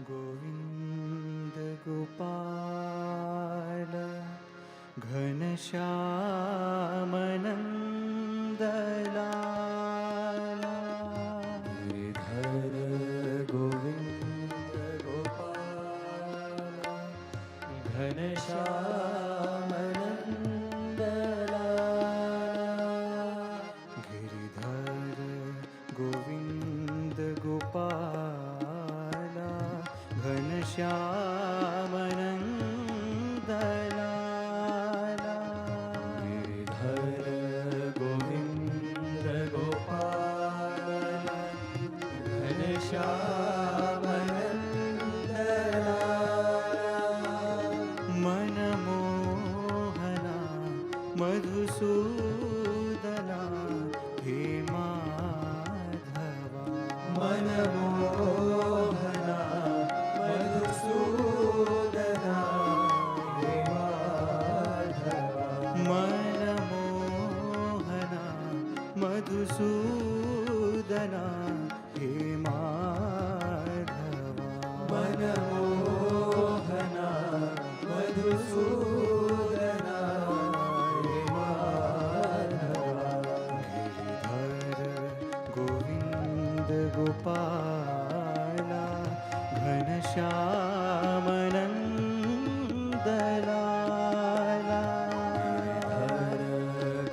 गोविन्द गोपाल घनश्यामनन्दलाला गिरिधर गोविन्द गोपाल घनश्यामनन्दलाला गिरिधर गोविन्द गोपाल घनश्यामनन्दलाला गिरिधर गोविन्द गोपाल घनश्यामनन्दलाला मनमोहना मधुसूदना हे माधवा मनमोहना मधुसूदना हे माधवा मनमोहना मधुसूदना हे माधवा मनमोहना मधुसूदना हे माधवा गिरिधर गोविन्द गोपाला घनश्यामनन्दलाला गिरिधर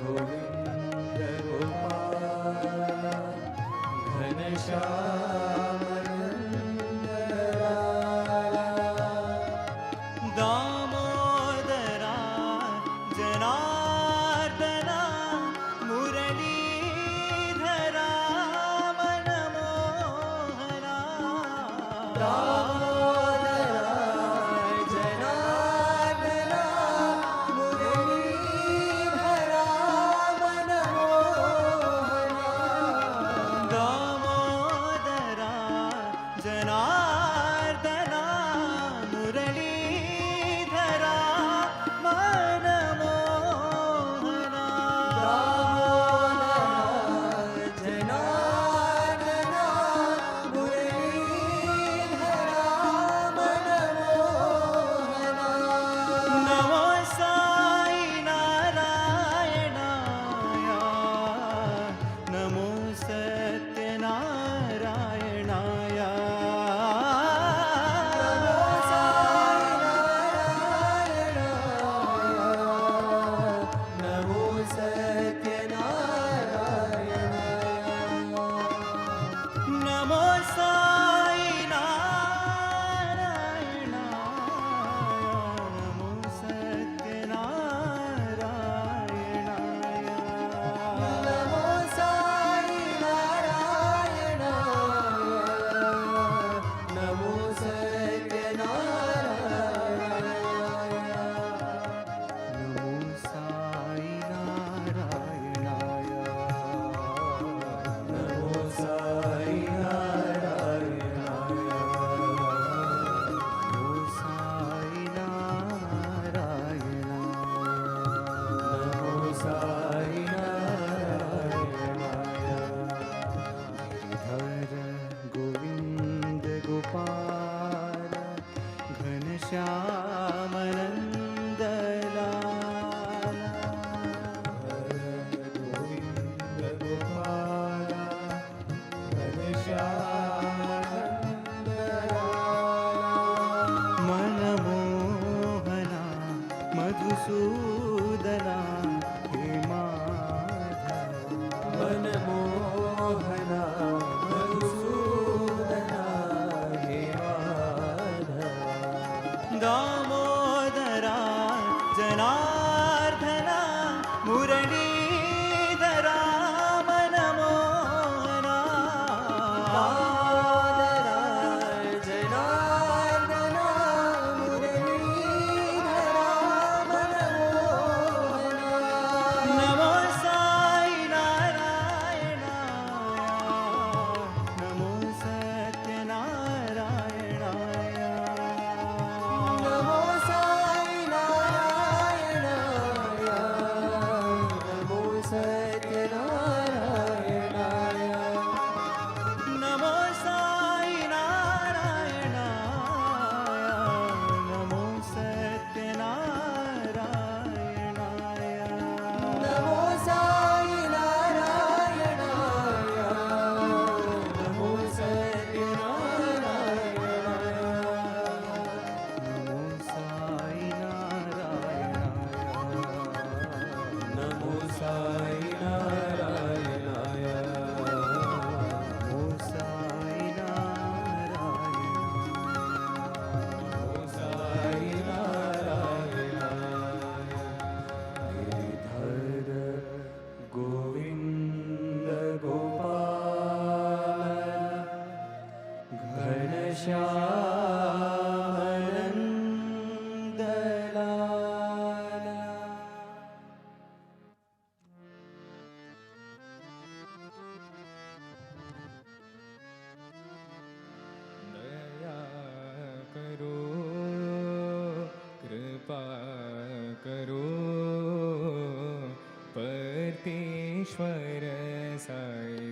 गोविन्द गोपाला घनश्यामनन्दलाला दामोदरा जनार्दना मुरलीधरा मनमोहना दामोदरा जनार्दना मुरलीधरा मनमोहना दामोदरा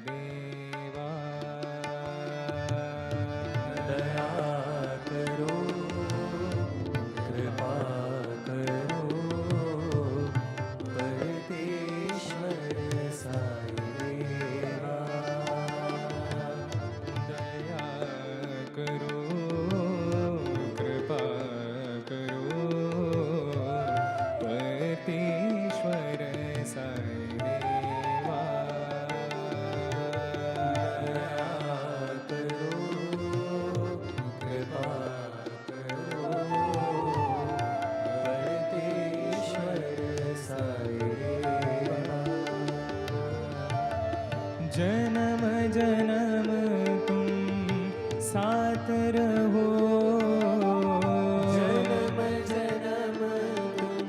देवा। दया करो कृपा करो परमेश्वर साई देवा। दया करो कृपा करो परमेश्वर साई देवा। दया करो कृपा करो परमेश्वर साई देवा। जन्म जन्म तुम साथ रहो, जन्म जन्म तुम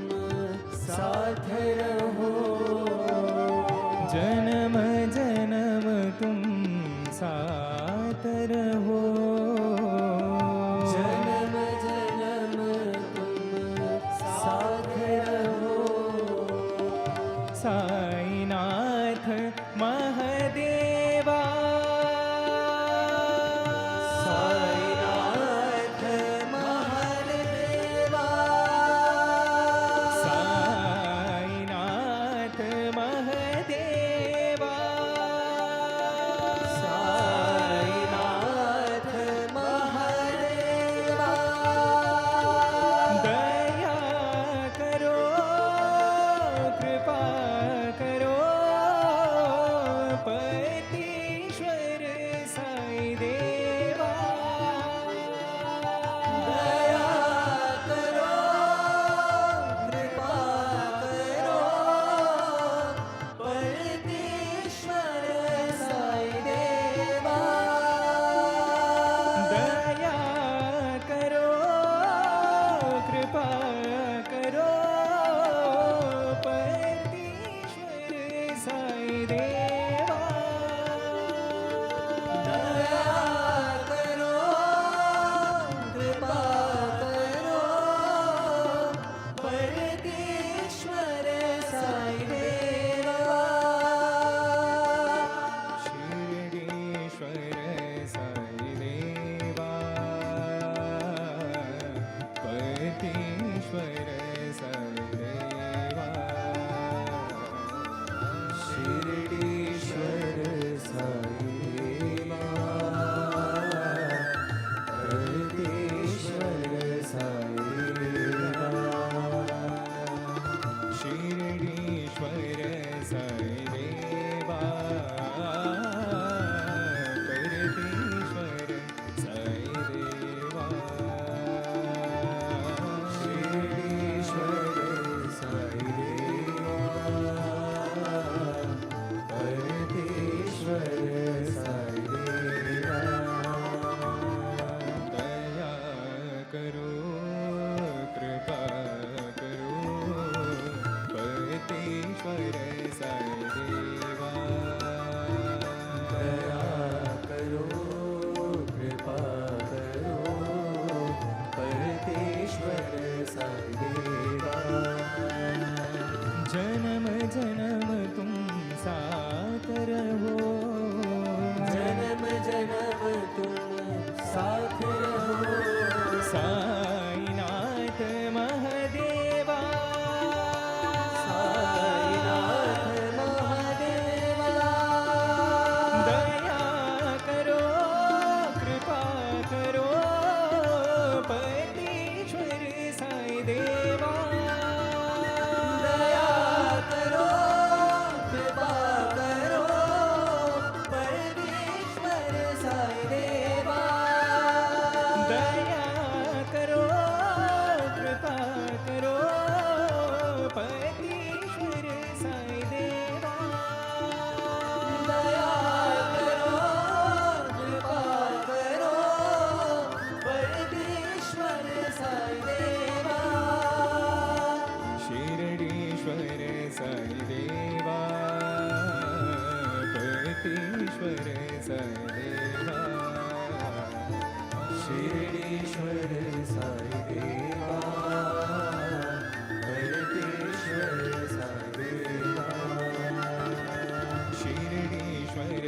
साथ रहो, जन्म जन्म तुम साथ रहो, जन्म जन्म तुम साथ रहो। साईनाथ महादेवा। साईनाथ महादेवा। साईनाथ महादेवा। साईनाथ महादेवा। दया करो कृपा करो परमेश्वर साई देवा। दया करो कृपा करो परमेश्वर साई देवा। दया करो कृपा करो परमेश्वर साई देवा। दया करो कृपा करो परमेश्वर साई देवा। शिरडीश्वर साई देवा परमेश्वर साई देवा। शिरडीश्वर साई देवा परमेश्वर साई देवा। शिरडीश्वर साई देवा परमेश्वर साई देवा। शिरडीश्वर साई देवा परमेश्वर साई देवा। दया करो कृपा करो परमेश्वर साई देवा। दया करो कृपा करो परमेश्वर साई देवा। जन्म जन्म तुम साथ रहो, जन्म जन्म तुम साथ रहो। साईनाथ महादेवा। साईनाथ महादेवा। दया करो कृपा करो परमेश्वर साई देवा। दया करो कृपा करो परमेश्वर साई देवा। दया करो कृपा करो परमेश्वर साई देवा। दया करो कृपा करो परमेश्वर साई देवा। शिरडीश्वर साई देवा परमेश्वर साई देवा। शिरडीश्वर साई देवा परमेश्वर साई देवा। शिरडीश्वर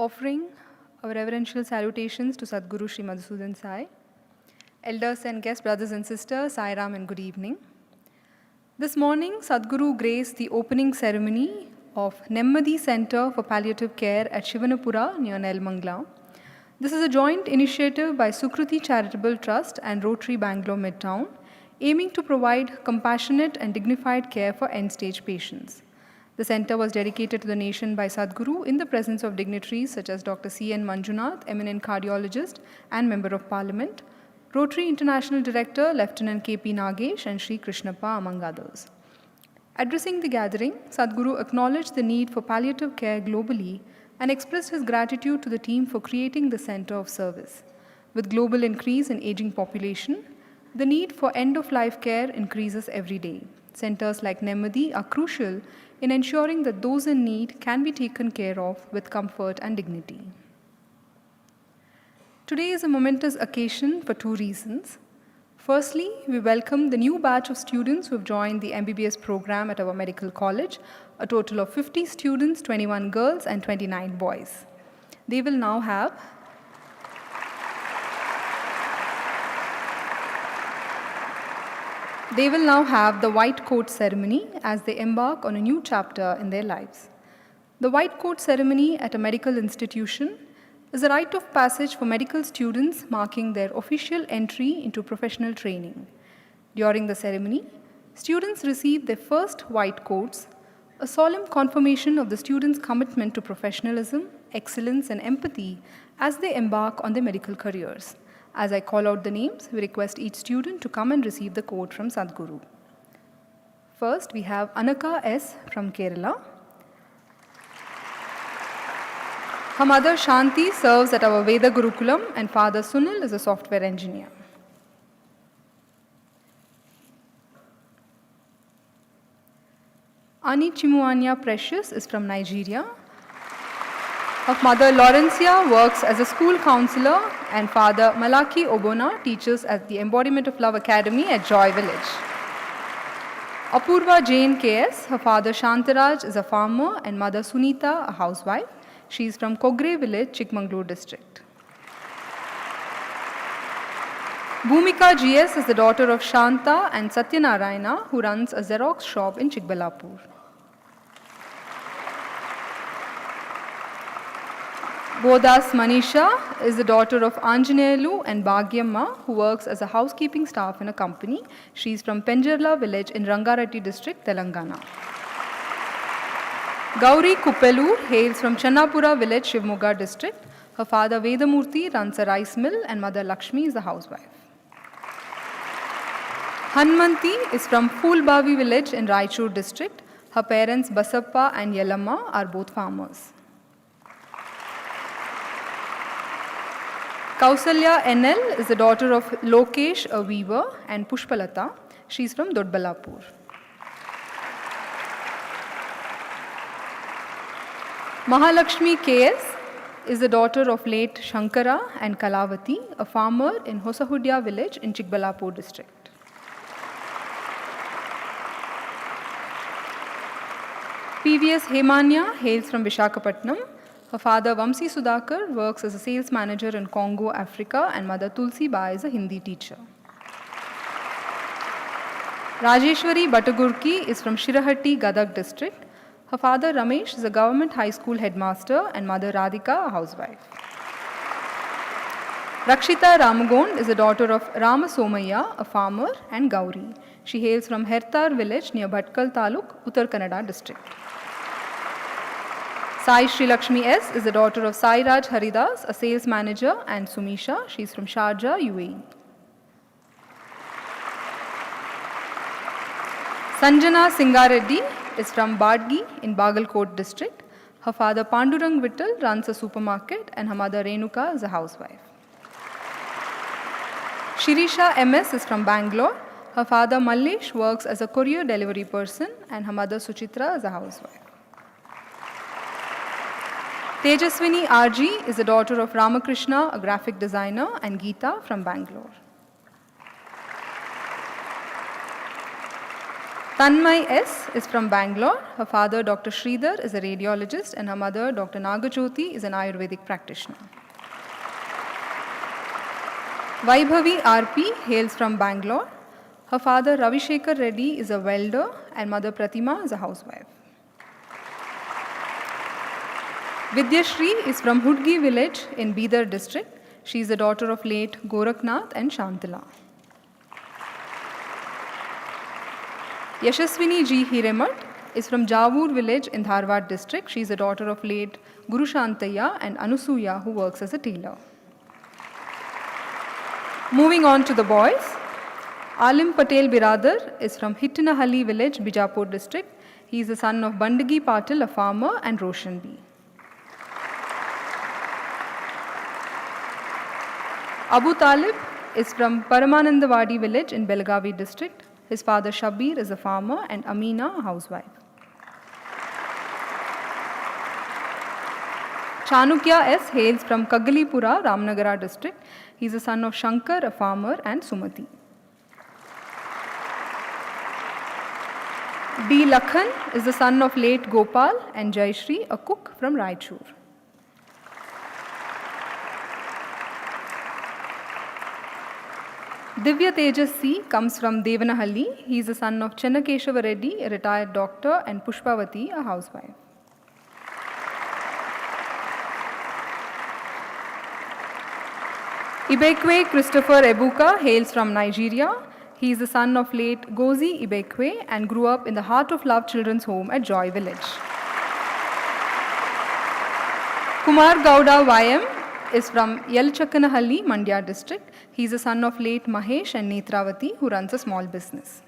Offering our reverential salutations to Sadguru Sri Madhusudan Sai, elders and guests, brothers and sisters, Sai Ram and good evening. This morning, Sadguru graced the opening ceremony of Nemmadi Center for Palliative Care at Shivanapura near Nelmangla. This is a joint initiative by Spoorthi Charitable Trust and Rotary Bangalore Midtown, aiming to provide compassionate and dignified care for end-stage patients. The center was dedicated to the nation by Sadguru in the presence of dignitaries such as Dr. C.N. Manjunath, eminent cardiologist and Member of Parliament, Rotary International Director Lieutenant K.P. Nagesh and Sri Krishnappa, among others. Addressing the gathering, Sadguru acknowledged the need for palliative care globally and expressed his gratitude to the team for creating the center of service. With global increase in aging population, the need for end-of-life care increases every day. Centers like Nemmadi are crucial in ensuring that those in need can be taken care of with comfort and dignity. Today is a momentous occasion for two reasons. Firstly, we welcome the new batch of students who have joined the MBBS program at our medical college, a total of 50 students, 21 girls and 29 boys. They will now have the white coat ceremony as they embark on a new chapter in their lives. The white coat ceremony at a medical institution is a rite of passage for medical students marking their official entry into professional training. During the ceremony, students receive their first white coats, a solemn confirmation of the students' commitment to professionalism, excellence, and empathy as they embark on their medical careers. As I call out the names, we request each student to come and receive the coat from Sadguru. First, we have Anaka S. from Kerala. Her mother Shanti serves at our Veda Gurukulam and father Sunil is a software engineer. Ani Chimuanya Precious is from Nigeria. Her mother Laurencia works as a school counselor and father Malaki Obona teaches at the Embodiment of Love Academy at Joy Village. Apurva Jain KS, her father Shantaraj is a farmer and mother Sunita a housewife. She is from Kogre village, Chikmagalur district. Bhumika GS is the daughter of Shanta and Satyanarayana, who runs a Xerox shop in Chikbalapur. Bodas Manisha is the daughter of Anjaneyulu and Bhagyamma, who works as a housekeeping staff in a company. She is from Penjarla village in Rangareddy district, Telangana. Gauri Kuppelur hails from Channapura village, Shivamogga district. Her father Vedamurthy runs a rice mill and mother Lakshmi is a housewife. Hanmanti is from Phoolbavi village in Raichur district. Her parents Basappa and Yelamma are both farmers. Kausalya NL is the daughter of Lokesh, a weaver, and Pushpalata. She is from Dodbalapur. Mahalakshmi KS is the daughter of late Shankara and Kalavati, a farmer in Hosahudya village in Chikbalapur district. PVS Hemanya hails from Vishakhapatnam. Her father Vamsi Sudhakar works as a sales manager in Congo, Africa, and mother Tulsi Ba is a Hindi teacher. Rajeshwari Batagurki is from Shirahatti, Gadag district. Her father Ramesh is a government high school headmaster and mother Radhika a housewife. Rakshita Ramagond is the daughter of Rama Somaya, a farmer, and Gauri. She hails from Hertar village near Bhatkal Taluk, Uttar Kannada district. Sai Sri Lakshmi S is the daughter of Sai Raj Haridas, a sales manager, and Sumisha. She is from Sharjah, UAE. Sanjana Singareddy is from Badgi in Bagalkot district. Her father Pandurang Vittal runs a supermarket and her mother Renuka is a housewife. Shirisha MS is from Bangalore. Her father Mallesh works as a courier delivery person and her mother Suchitra is a housewife. Tejaswini RG is the daughter of Ramakrishna, a graphic designer, and Geeta from Bangalore. Tanmay S is from Bangalore. Her father, Dr. Sridhar, is a radiologist, and her mother, Dr. Nagajyoti, is an Ayurvedic practitioner. Vaibhavi RP hails from Bangalore. Her father, Ravishekar Reddy, is a welder, and mother Pratima is a housewife. Vidyashri is from Hudgi village in Bidar district. She is the daughter of late Goraknath and Shantala. Yashaswini G. Hiremat is from Javur village in Dharwad district. She is the daughter of late Guru Shantaya and Anusuya, who works as a tailor. Moving on to the boys, Alim Patel Biradar is from Hittinahalli village, Bijapur district. He is the son of Bandagi Patil, a farmer, and Roshan B. Abu Talib is from Paramanandawadi village in Belgavi district. His father Shabir is a farmer and Amina a housewife. Chanukya S hails from Kagalipura, Ramnagara district. He is the son of Shankar, a farmer, and Sumati. D. Lakhan is the son of late Gopal and Jayashri, a cook from Raichur. Divya Tejas C comes from Devanahalli. He is the son of Chennakeshava Reddy, a retired doctor, and Pushpavati, a housewife. Ibekwe Christopher Ebuka hails from Nigeria. He is the son of late Gozi Ibekwe and grew up in the Heart of Love Children's Home at Joy Village. Kumar Gowda YM is from Yelchakanahalli, Mandya district. He is the son of late Mahesh and Netravati, who runs a small business.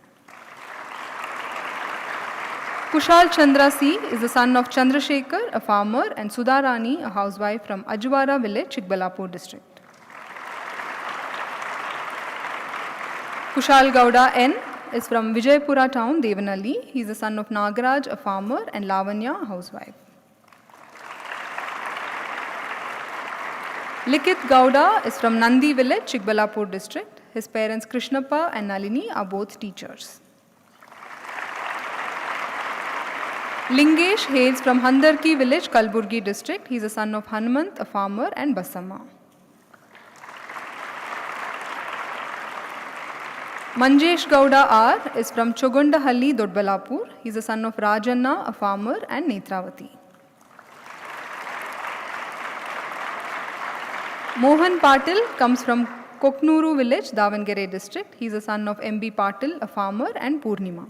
Kushal Chandra C is the son of Chandrasekhar, a farmer, and Sudharani, a housewife from Ajwara village, Chikbalapur district. Kushal Gowda N is from Vijaypura town, Devanalli. He is the son of Nagaraj, a farmer, and Lavanya, a housewife. Likit Gowda is from Nandi village, Chikbalapur district. His parents Krishnappa and Nalini are both teachers. Lingesh hails from Handarki village, Kalburgi district. He is the son of Hanumant, a farmer, and Basama. Manjesh Gowda R is from Chogondahalli, Dodbalapur. He is the son of Rajanna, a farmer, and Netravati. Mohan Patil comes from Koknuru village, Davangere district. He is the son of M.B. Patil, a farmer, and Purnima.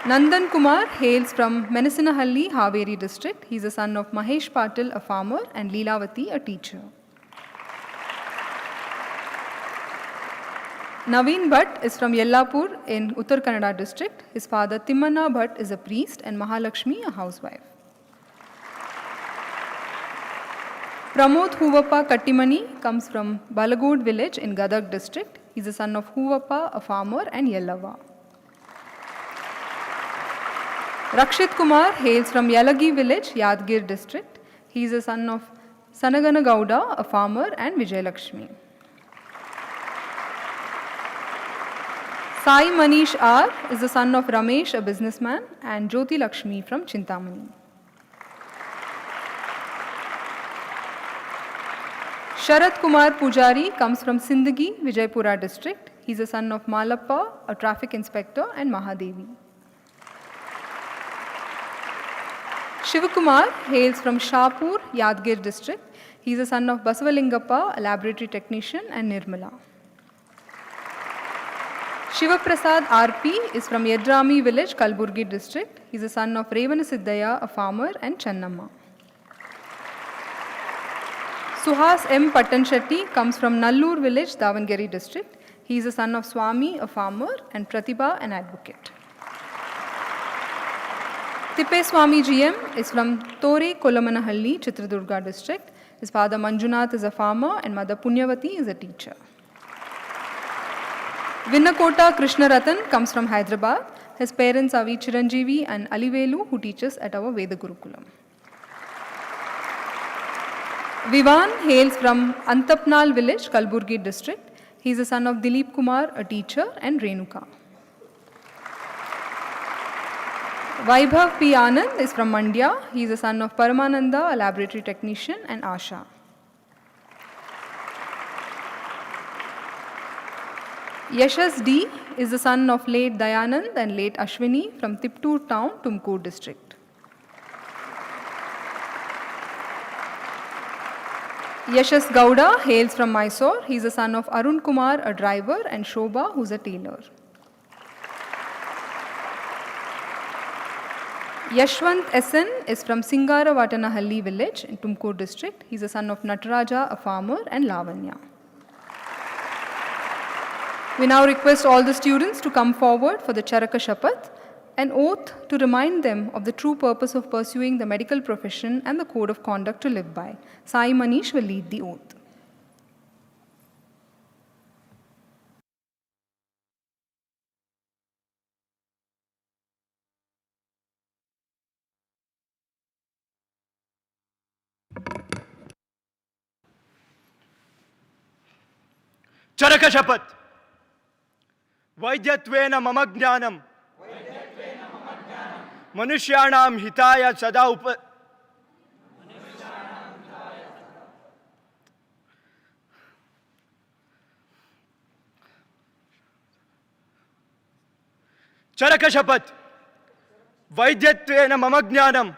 Nandan Kumar hails from Menasinahalli, Haveri district. He is the son of Mahesh Patil, a farmer, and Leelavati, a teacher. Naveen Bhatt is from Yellapur in Uttar Kannada district. His father Timmanna Bhatt is a priest and Mahalakshmi, a housewife. Pramod Huvappa Kattimani comes from Balagod village in Gadag district. He is the son of Huvappa, a farmer, and Yellava. Rakshit Kumar hails from Yalagi village, Yadgir district. He is the son of Sanagana Gowda, a farmer, and Vijayalakshmi. Sai Manish R is the son of Ramesh, a businessman, and Jyoti Lakshmi from Chintamani. Sharat Kumar Pujari comes from Sindagi, Vijaypura district. He is the son of Malappa, a traffic inspector, and Mahadevi. Shivakumar hails from Shapur, Yadgir district. He is the son of Basavalingappa, a laboratory technician, and Nirmala. Shivaprasad RP is from Yadrami village, Kalburgi district. He is the son of Revana Siddhaya, a farmer, and Channamma. Suhas M. Pattanshetty comes from Nallur village, Davangere district. He is the son of Swami, a farmer, and Pratibha, an advocate. Tippe Swami GM is from Tore Kolamanahalli, Chitradurga district. His father Manjunath is a farmer and mother Punyavati is a teacher. Vinnakota Krishnaratan comes from Hyderabad. His parents are V. Chiranjeevi and Alivelu, who teaches at our Veda Gurukulam. Vivan hails from Antapnal village, Kalburgi district. He is the son of Dilip Kumar, a teacher, and Renuka. Vaibhav P. Anand is from Mandya. He is the son of Paramananda, a laboratory technician, and Asha. Yashas D is the son of late Dayanand and late Ashwini from Tiptur town, Tumkur district. Yashas Gowda hails from Mysore. He is the son of Arun Kumar, a driver, and Shobha, who is a tailor. Yashwant SN is from Singaravatanahalli village in Tumkur district. He is the son of Nataraja, a farmer, and Lavanya. We now request all the students to come forward for the Charaka Shapath, an oath to remind them of the true purpose of pursuing the medical profession and the code of conduct to live by. Sai Manish will lead the oath. Charaka Shapath. वैद्यत्वेन मम ज्ञानं मनुष्याणां हिताय सदा चरकशपथ वैद्यत्वेन मम ज्ञानं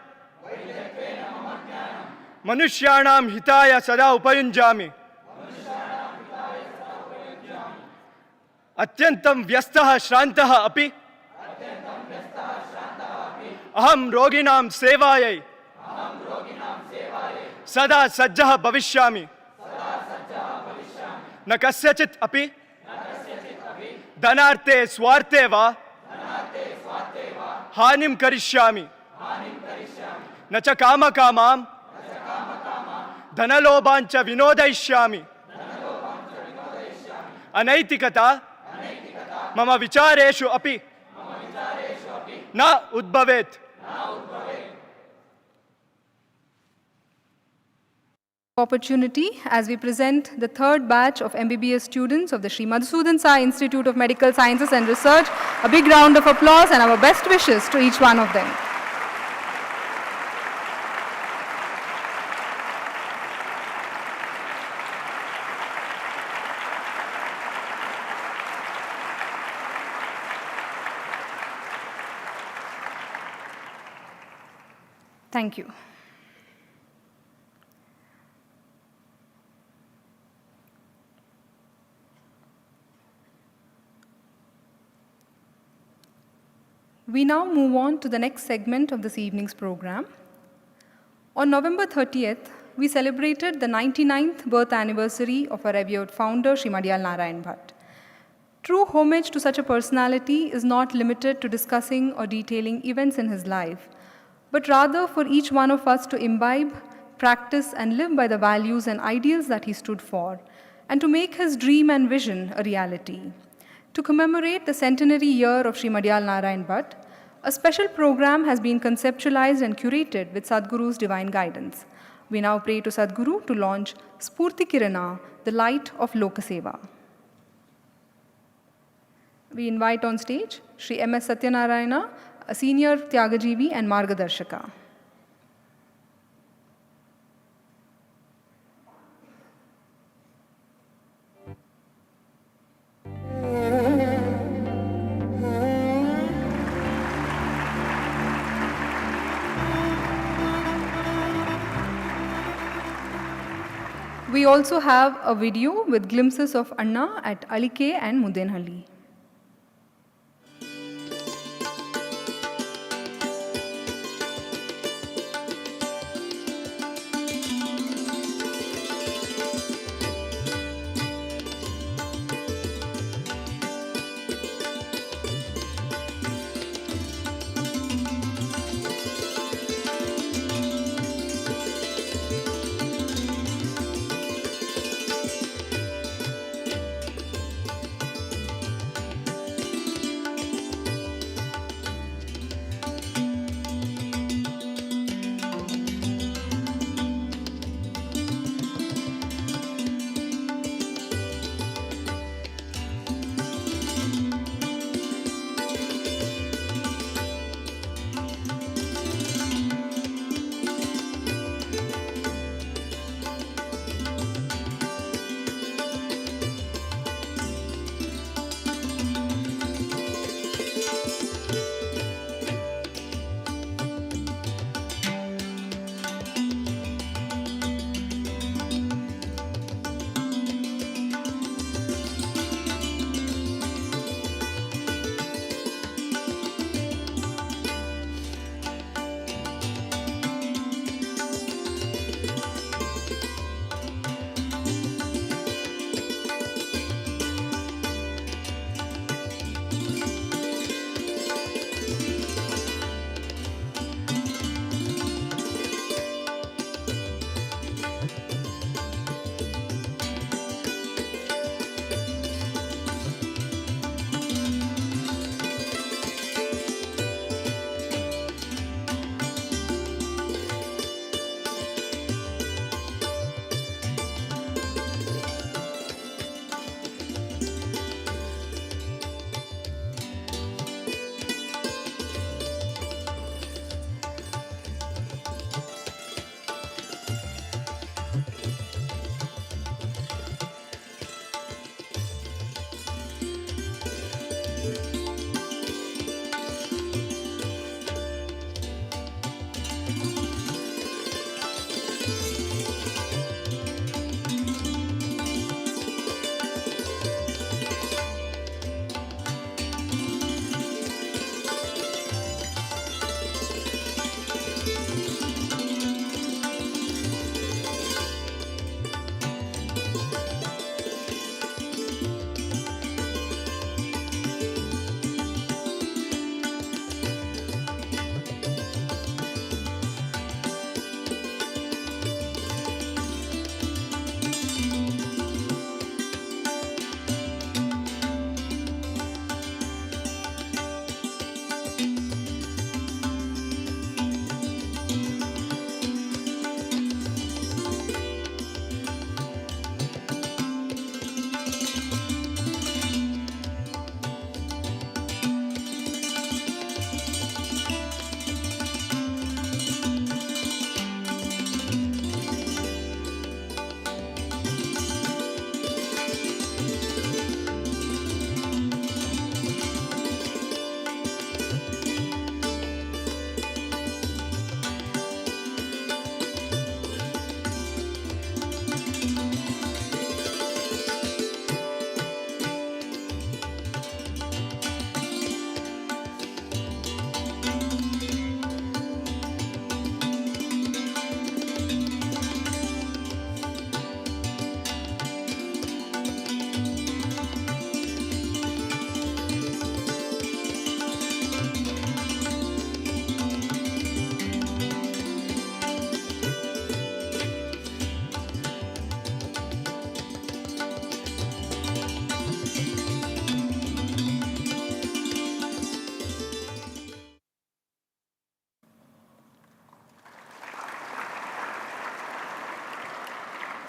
मनुष्याणां हिताय सदा उपयुञ्जामि अत्यन्तं व्यस्तः श्रान्तः अपि अहं रोगिणां सेवायै सदा सज्जः भविष्यामि न कस्यचित् अपि धनार्थे स्वार्थे वा हानिं करिष्यामि न च कामकामां धनलोभाञ्च विनोदयिष्यामि अनैतिकता मम विचारेषु अपि न उद्भवेत् Opportunity as we present the third batch of MBBS students of the Sri Madhusudan Sai Institute of Medical Sciences and Research. A big round of applause and our best wishes to each one of them. Thank you. We now move on to the next segment of this evening's program. On November 30th, we celebrated the 99th birth anniversary of our revered founder, Srimadi Narayan Bhatt. True homage to such a personality is not limited to discussing or detailing events in his life, but rather for each one of us to imbibe, practice, and live by the values and ideals that he stood for, and to make his dream and vision a reality. To commemorate the centenary year of Srimadi Narayan Bhatt, a special program has been conceptualized and curated with Sadguru's divine guidance. We now pray to Sadguru to launch Spoorthi Kirana, the light of Lokaseva. We invite on stage Sri M.S. Satyanarayana, a senior Tyagajivi and Margadarshaka. We also have a video with glimpses of Anna at Alike and Mudenhalli.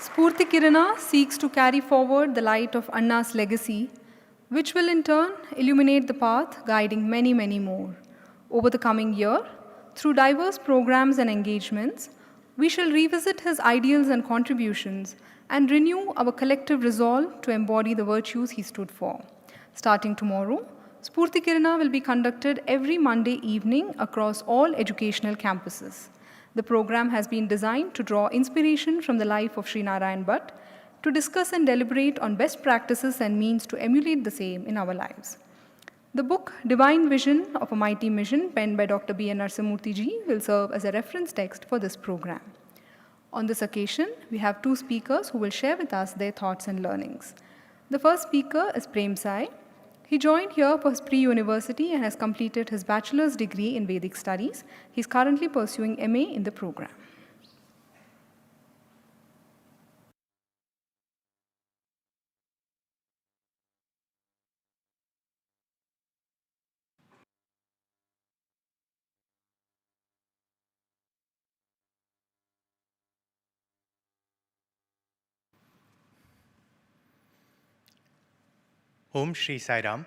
Spoorthi Kirana seeks to carry forward the light of Anna's legacy, which will in turn illuminate the path guiding many, many more. Over the coming year, through diverse programs and engagements, we shall revisit his ideals and contributions and renew our collective resolve to embody the virtues he stood for. Starting tomorrow, Spoorthi Kirana will be conducted every Monday evening across all educational campuses. The program has been designed to draw inspiration from the life of Sri Narayan Bhatt, to discuss and deliberate on best practices and means to emulate the same in our lives. The book Divine Vision of a Mighty Mission, penned by Dr. B. N. Narasimurthy ji, will serve as a reference text for this program. On this occasion, we have two speakers who will share with us their thoughts and learnings. The first speaker is Prem Sai. He joined here for his pre-university and has completed his bachelor's degree in Vedic studies. He is currently pursuing MA in the program. Om Shri Sai Ram,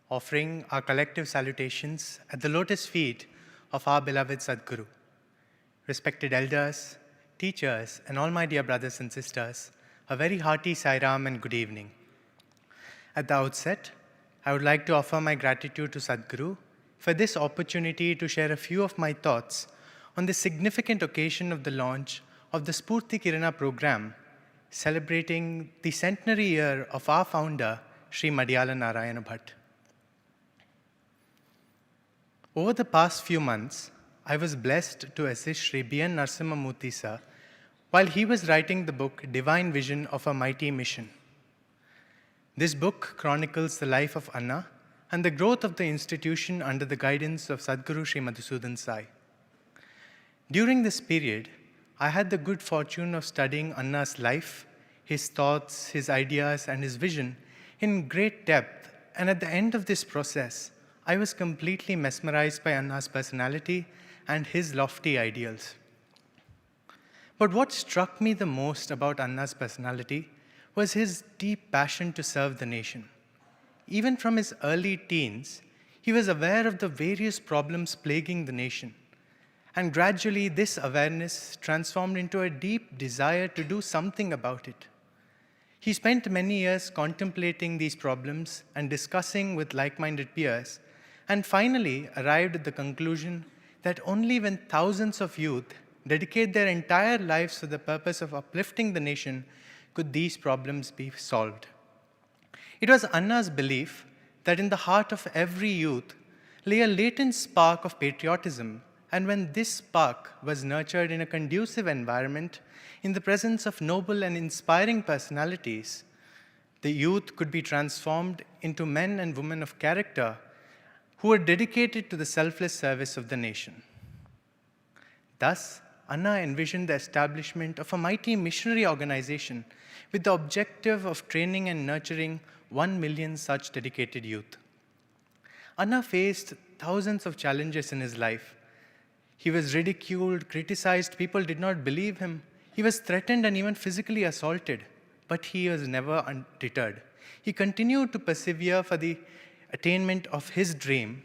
offering our collective salutations at the lotus feet of our beloved Sadguru. Respected elders, teachers, and all my dear brothers and sisters, a very hearty Sai Ram and good evening. At the outset, I would like to offer my gratitude to Sadguru for this opportunity to share a few of my thoughts on the significant occasion of the launch of the Spoorthi Kirana program, celebrating the centenary year of our founder, Sri Madhyala Narayana Bhatt. Over the past few months, I was blessed to assist Sri B. N. Narasimhamurthy sir while he was writing the book Divine Vision of a Mighty Mission. This book chronicles the life of Anna and the growth of the institution under the guidance of Sadguru Sri Madhusudan Sai. During this period, I had the good fortune of studying Anna's life, his thoughts, his ideas, and his vision in great depth, and at the end of this process, I was completely mesmerized by Anna's personality and his lofty ideals. But what struck me the most about Anna's personality was his deep passion to serve the nation. Even from his early teens, he was aware of the various problems plaguing the nation, and gradually this awareness transformed into a deep desire to do something about it. He spent many years contemplating these problems and discussing with like-minded peers, and finally arrived at the conclusion that only when thousands of youth dedicate their entire lives for the purpose of uplifting the nation could these problems be solved. It was Anna's belief that in the heart of every youth lay a latent spark of patriotism, and when this spark was nurtured in a conducive environment, in the presence of noble and inspiring personalities, the youth could be transformed into men and women of character who were dedicated to the selfless service of the nation. Thus, Anna envisioned the establishment of a mighty missionary organization with the objective of training and nurturing 1 million such dedicated youth. Anna faced thousands of challenges in his life. He was ridiculed, criticized, people did not believe him. He was threatened and even physically assaulted, but he was never undeterred. He continued to persevere for the attainment of his dream,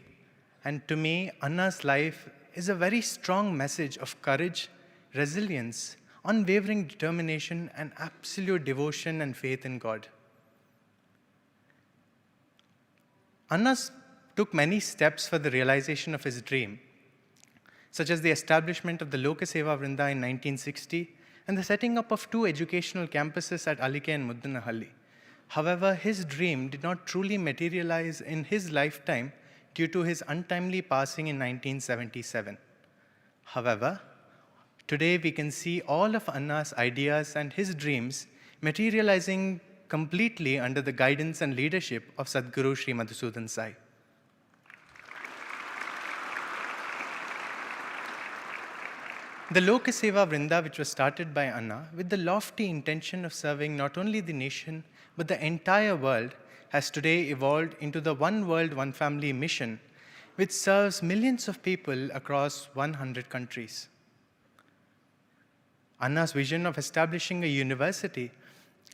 and to me, Anna's life is a very strong message of courage, resilience, unwavering determination, and absolute devotion and faith in God. Anna took many steps for the realization of his dream, such as the establishment of the Lokaseva Vrinda in 1960 and the setting up of 2 educational campuses at Alike and Muddanahalli. However, his dream did not truly materialize in his lifetime due to his untimely passing in 1977. However, today we can see all of Anna's ideas and his dreams materializing completely under the guidance and leadership of Sadguru Sri Madhusudan Sai. The Lokaseva Vrinda, which was started by Anna with the lofty intention of serving not only the nation but the entire world, has today evolved into the One World, One Family mission, which serves millions of people across 100 countries. Anna's vision of establishing a university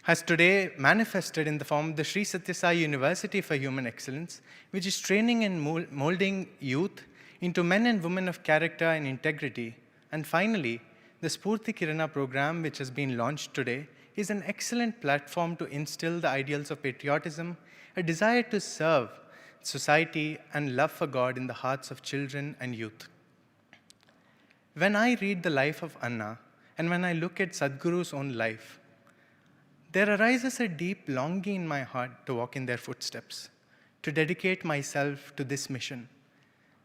has today manifested in the form of the Sri Sathya Sai University for Human Excellence, which is training and molding youth into men and women of character and integrity. And finally, the Spoorthi Kirana program, which has been launched today, is an excellent platform to instill the ideals of patriotism, a desire to serve society, and love for God in the hearts of children and youth. When I read the life of Anna, and when I look at Sadguru's own life, there arises a deep longing in my heart to walk in their footsteps, to dedicate myself to this mission.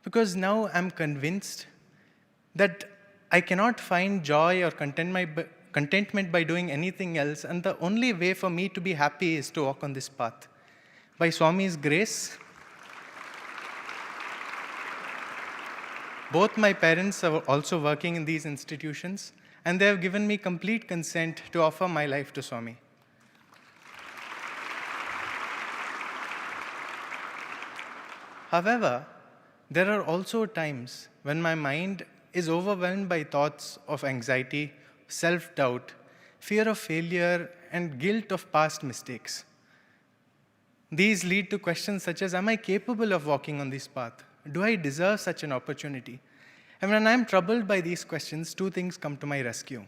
Because now I'm convinced that I cannot find joy or contentment by doing anything else, and the only way for me to be happy is to walk on this path. By Swami's grace, both my parents are also working in these institutions, and they have given me complete consent to offer my life to Swami. However, there are also times when my mind is overwhelmed by thoughts of anxiety, self-doubt, fear of failure, and guilt of past mistakes. These lead to questions such as, am I capable of walking on this path? Do I deserve such an opportunity? And when I'm troubled by these questions, two things come to my rescue.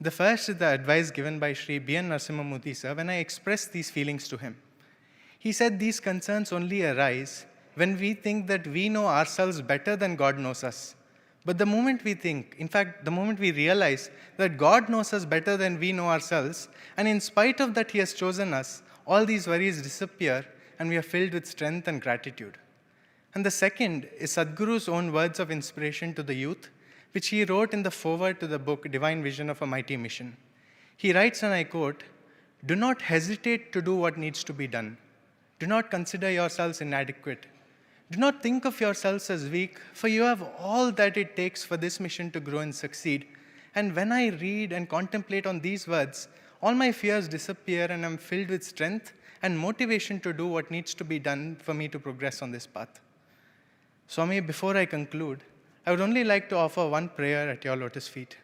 The first is the advice given by Sri B.N. Narasimhamurthy sir when I expressed these feelings to him. He said these concerns only arise when we think that we know ourselves better than God knows us. But the moment we think, in fact, the moment we realize that God knows us better than we know ourselves, and in spite of that He has chosen us, all these worries disappear and we are filled with strength and gratitude. And the second is Sadguru's own words of inspiration to the youth, which he wrote in the foreword to the book Divine Vision of a Mighty Mission. He writes, and I quote, "Do not hesitate to do what needs to be done. Do not consider yourselves inadequate. Do not think of yourselves as weak, for you have all that it takes for this mission to grow and succeed." And when I read and contemplate on these words, all my fears disappear and I'm filled with strength and motivation to do what needs to be done for me to progress on this path. Swami, before I conclude, I would only like to offer one prayer at your lotus feet.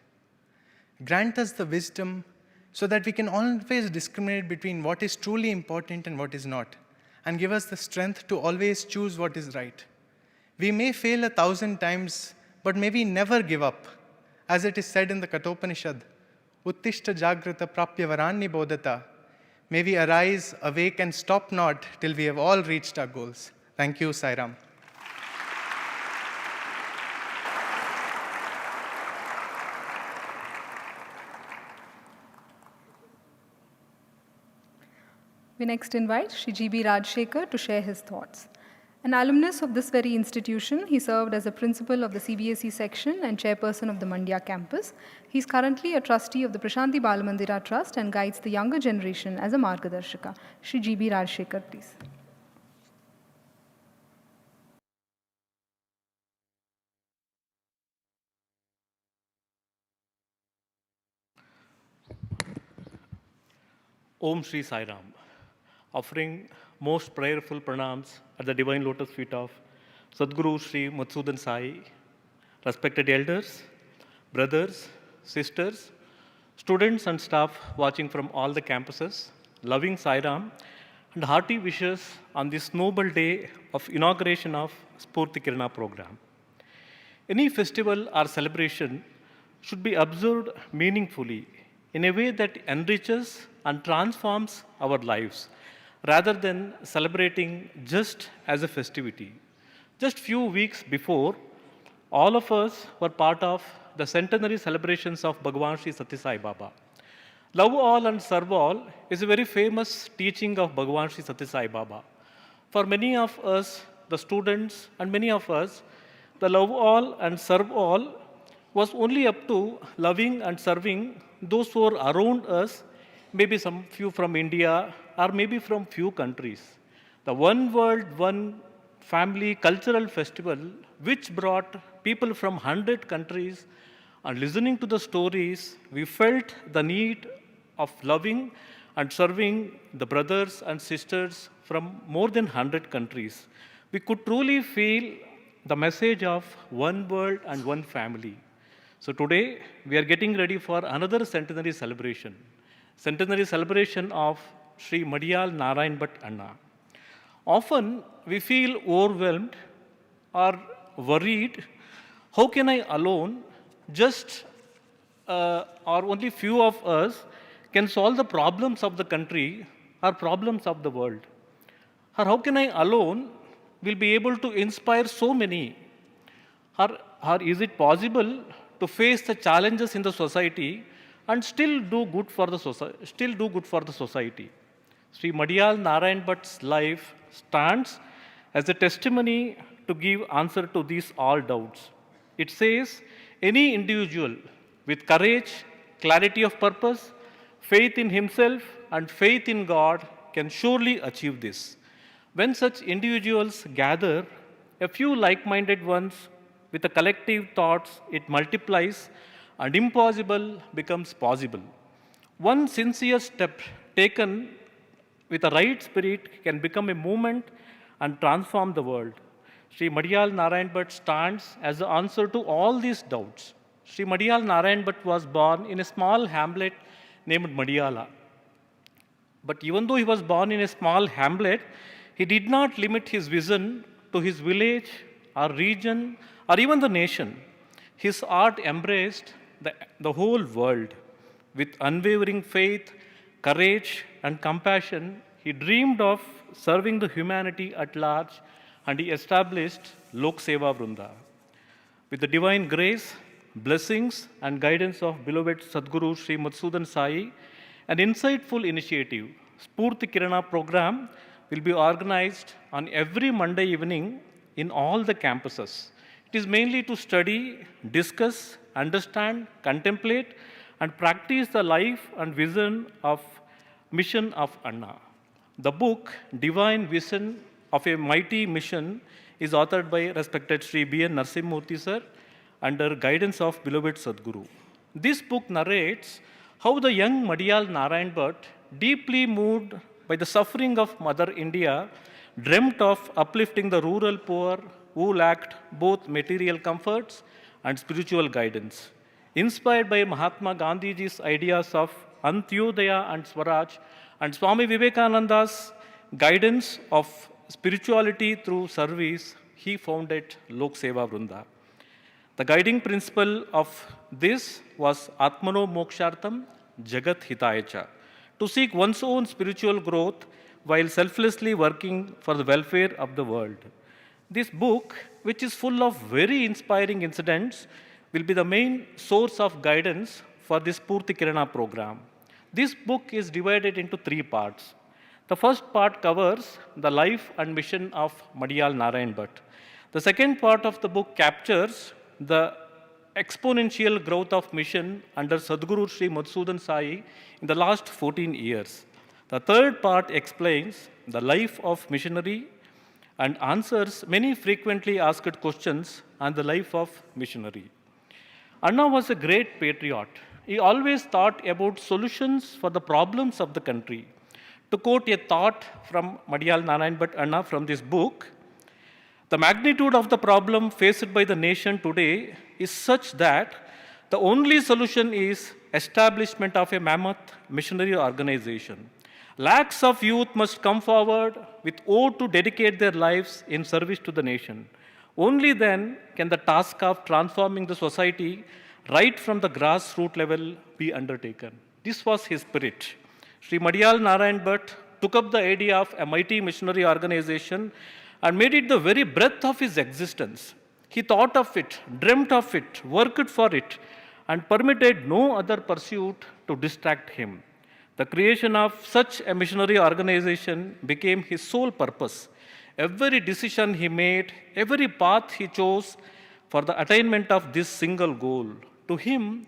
Grant us the wisdom so that we can always discriminate between what is truly important and what is not, and give us the strength to always choose what is right. We may fail 1,000 times, but may we never give up. As it is said in the Kathopanishad, Uttishta Jagrata Prapya Varanni Bodhata. May we arise, awake, and stop not till we have all reached our goals. Thank you, Sai Ram. We next invite Shri G.B. Rajshekhar to share his thoughts. An alumnus of this very institution, he served as a principal of the CBSE section and chairperson of the Mandya campus. He is currently a trustee of the Prashanti Balamandira Trust and guides the younger generation as a Margadarshika. Shri G.B. Rajshekhar, please. Om Shri Sai Ram, offering most prayerful pranams at the divine lotus feet of Sadguru Sri Madhusudan Sai, respected elders, brothers, sisters, students and staff watching from all the campuses, loving Sai Ram, and hearty wishes on this noble day of inauguration of Spoorthi Kirana program. Any festival or celebration should be observed meaningfully in a way that enriches and transforms our lives, rather than celebrating just as a festivity. Just few weeks before, all of us were part of the centenary celebrations of Bhagavan Sri Sathya Sai Baba. Love all and serve all is a very famous teaching of Bhagavan Sri Sathya Sai Baba. For many of us, the students, and many of us, the love all and serve all was only up to loving and serving those who are around us, maybe some few from India, or maybe from few countries. The One World, One Family cultural festival, which brought people from 100 countries, and listening to the stories, we felt the need of loving and serving the brothers and sisters from more than 100 countries. We could truly feel the message of one world and one family. So today we are getting ready for another centenary celebration of Sri Madiyal Narayan Bhatt Anna. Often we feel overwhelmed or worried, how can I alone, or only few of us can solve the problems of the country or problems of the world? Or how can I alone will be able to inspire so many? Or is it possible to face the challenges in the society and still do good for the society? Sri Madiyal Narayan Bhatt's life stands as a testimony to give answer to these all doubts. It says, any individual with courage, clarity of purpose, faith in himself and faith in God can surely achieve this. When such individuals gather, a few like-minded ones with a collective thoughts, it multiplies and impossible becomes possible. One sincere step taken with a right spirit can become a movement and transform the world. Sri Madiyal Narayan Bhatt stands as the answer to all these doubts. Sri Madiyal Narayan Bhatt was born in a small hamlet named Madiyala. But even though he was born in a small hamlet, he did not limit his vision to his village or region or even the nation. His art embraced the whole world. With unwavering faith, courage, and compassion, he dreamed of serving the humanity at large, and he established Lok Seva Vrunda. With the divine grace, blessings, and guidance of beloved Sadguru Sri Madhusudan Sai, an insightful initiative, Spoorthi Kirana program, will be organized on every Monday evening in all the campuses. It is mainly to study, discuss, understand, contemplate, and practice the life and vision of mission of Anna. The book, Divine Vision of a Mighty Mission, is authored by respected Sri B.N. Narasimhamurthy sir under guidance of beloved Sadguru. This book narrates how the young Madiyal Narayan Bhatt, deeply moved by the suffering of Mother India, dreamt of uplifting the rural poor who lacked both material comforts and spiritual guidance. Inspired by Mahatma Gandhiji's ideas of Antyodaya and Swaraj and Swami Vivekananda's guidance of spirituality through service, he founded Lok Seva Vrunda. The guiding principle of this was Atmano Mokshartam Jagat Hitayacha, to seek one's own spiritual growth while selflessly working for the welfare of the world. This book, which is full of very inspiring incidents, will be the main source of guidance for this Spoorthi Kirana program. This book is divided into 3 parts. The first part covers the life and mission of Madiyal Narayan Bhatt. The second part of the book captures the exponential growth of mission under Sadguru Sri Madhusudan Sai in the last 14 years. The third part explains the life of missionary and answers many frequently asked questions on the life of missionary. Anna was a great patriot. He always thought about solutions for the problems of the country. To quote a thought from Madiyal Narayan Bhatt Anna from this book, the magnitude of the problem faced by the nation today is such that the only solution is establishment of a mammoth missionary organization. Lakhs of youth must come forward with oath to dedicate their lives in service to the nation. Only then can the task of transforming the society right from the grassroots level be undertaken. This was his spirit. Sri Madiyal Narayan Bhatt took up the idea of a mighty missionary organization and made it the very breath of his existence. He thought of it, dreamt of it, worked for it, and permitted no other pursuit to distract him. The creation of such a missionary organization became his sole purpose. Every decision he made, every path he chose for the attainment of this single goal. To him,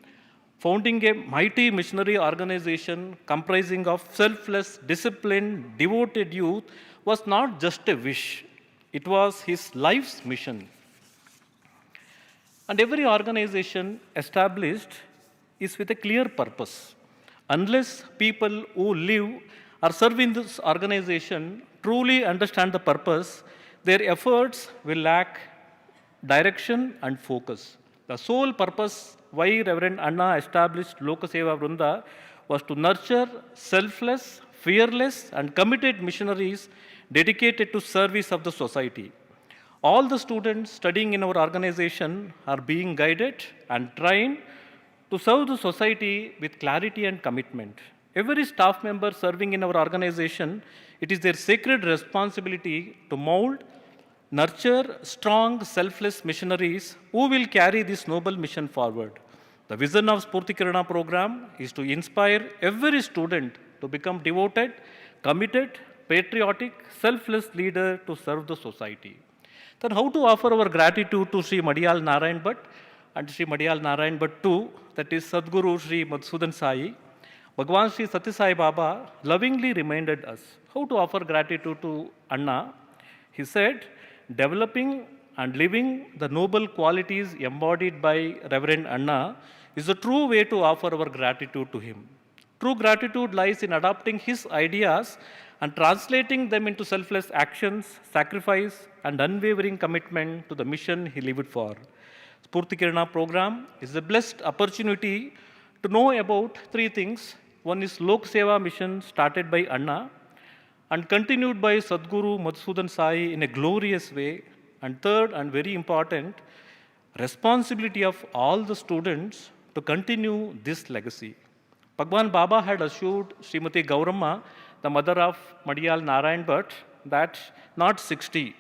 founding a mighty missionary organization comprising of selfless, disciplined, devoted youth was not just a wish. It was his life's mission. And every organization established is with a clear purpose. Unless people who live or serve in this organization truly understand the purpose, their efforts will lack direction and focus. The sole purpose why Reverend Anna established Lokaseva Vrunda was to nurture selfless, fearless, and committed missionaries dedicated to service of the society. All the students studying in our organization are being guided and trained to serve the society with clarity and commitment. Every staff member serving in our organization, it is their sacred responsibility to mold, nurture strong, selfless missionaries who will carry this noble mission forward. The vision of Spoorthi Kirana program is to inspire every student to become devoted, committed, patriotic, selfless leader to serve the society. Then how to offer our gratitude to Sri Madiyal Narayan Bhatt and Sri Madiyal Narayan Bhatt too, that is Sadguru Sri Madhusudan Sai. Bhagwan Sri Sathya Sai Baba lovingly reminded us how to offer gratitude to Anna. He said, developing and living the noble qualities embodied by Reverend Anna is a true way to offer our gratitude to him. True gratitude lies in adopting his ideas and translating them into selfless actions, sacrifice, and unwavering commitment to the mission he lived for. Spoorthi Kirana program is a blessed opportunity to know about three things. One is Lok Seva mission started by Anna and continued by Sadguru Madhusudan Sai in a glorious way. And third, and very important, responsibility of all the students to continue this legacy. Bhagwan Baba had assured Srimati Gauramma, the mother of Madiyal Narayan Bhatt, that not 60,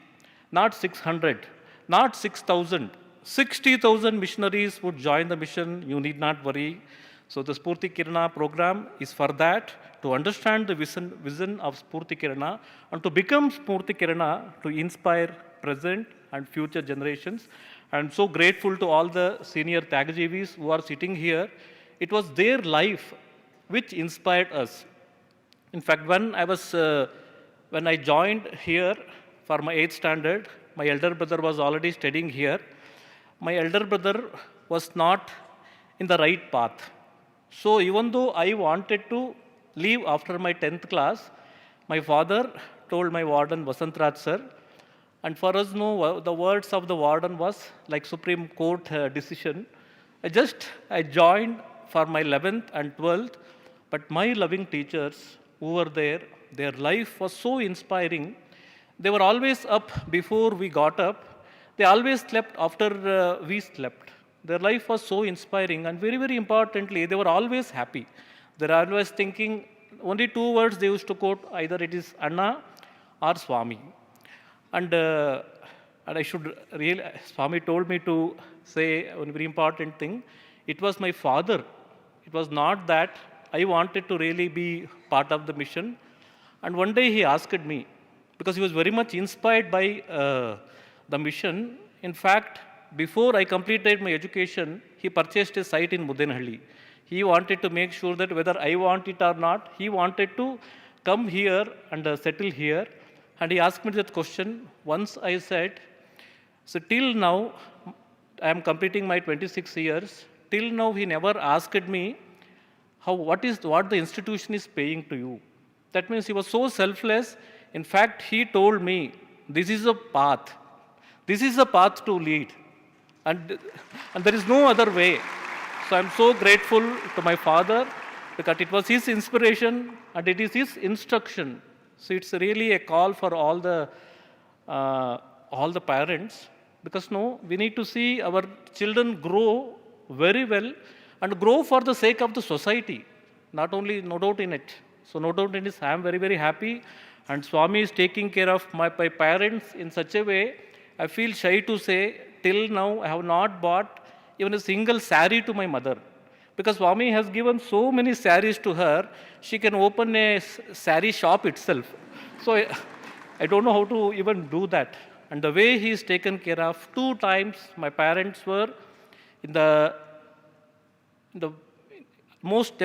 not 600, not 6,000, 60,000 missionaries would join the mission. You need not worry. So the Spoorthi Kirana program is for that, to understand the vision of Spoorthi Kirana and to become Spoorthi Kirana to inspire present and future generations. I am so grateful to all the senior Tyagajeevis who are sitting here. It was their life which inspired us. In fact, when I joined here for my 8th standard, my elder brother was already studying here. My elder brother was not in the right path. So even though I wanted to leave after my 10th class, my father told my warden Vasantraj sir, and for us, no, the words of the warden was like Supreme Court decision. I joined for my 11th and 12th, but my loving teachers who were there, their life was so inspiring. They were always up before we got up. They always slept after we slept. Their life was so inspiring, and very, very importantly, they were always happy. They were always thinking, only two words they used to quote, either it is Anna or Swami. And I should really, Swami told me to say one very important thing. It was my father. It was not that I wanted to really be part of the mission. And one day he asked me, because he was very much inspired by the mission. In fact, before I completed my education, he purchased a site in Mudenhalli. He wanted to make sure that whether I want it or not, he wanted to come here and settle here. And he asked me that question. Once I said, so till now, I am completing my 26 years. Till now, he never asked me, what the institution is paying to you. That means he was so selfless. In fact, he told me, this is a path. This is a path to lead. And there is no other way. So I'm so grateful to my father because it was his inspiration and it is his instruction. So it's really a call for all the parents, because we need to see our children grow very well and grow for the sake of the society, not only no doubt in it. So no doubt in this, I am very, very happy, and Swami is taking care of my parents in such a way. I feel shy to say, till now I have not bought even a single sari to my mother, because Swami has given so many saris to her, she can open a sari shop itself. So I don't know how to even do that. And the way he is taken care of, 2 times my parents were they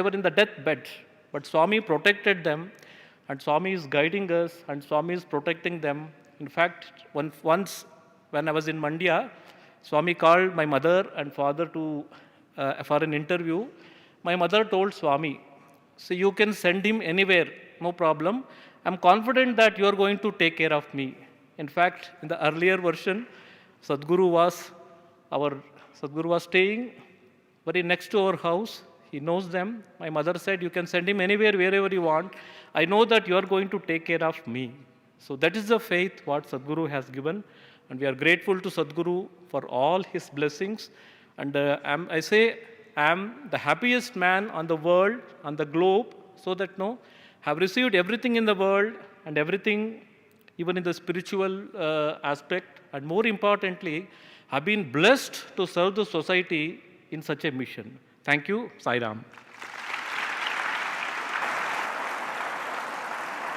were in the deathbed, but Swami protected them, and Swami is guiding us, and Swami is protecting them. In fact, once when I was in Mandya, Swami called my mother and father for an interview. My mother told Swami, so you can send him anywhere, no problem. I'm confident that you are going to take care of me. In fact, in the earlier version, Sadguru was our Sadhguru was staying very next to our house. He knows them. My mother said, you can send him anywhere, wherever you want. I know that you are going to take care of me. So that is the faith what Sadhguru has given. And we are grateful to Sadhguru for all his blessings. And I'm the happiest man on the world, on the globe, so that have received everything in the world and everything, even in the spiritual aspect. And more importantly, have been blessed to serve the society in such a mission. Thank you, Sai Ram.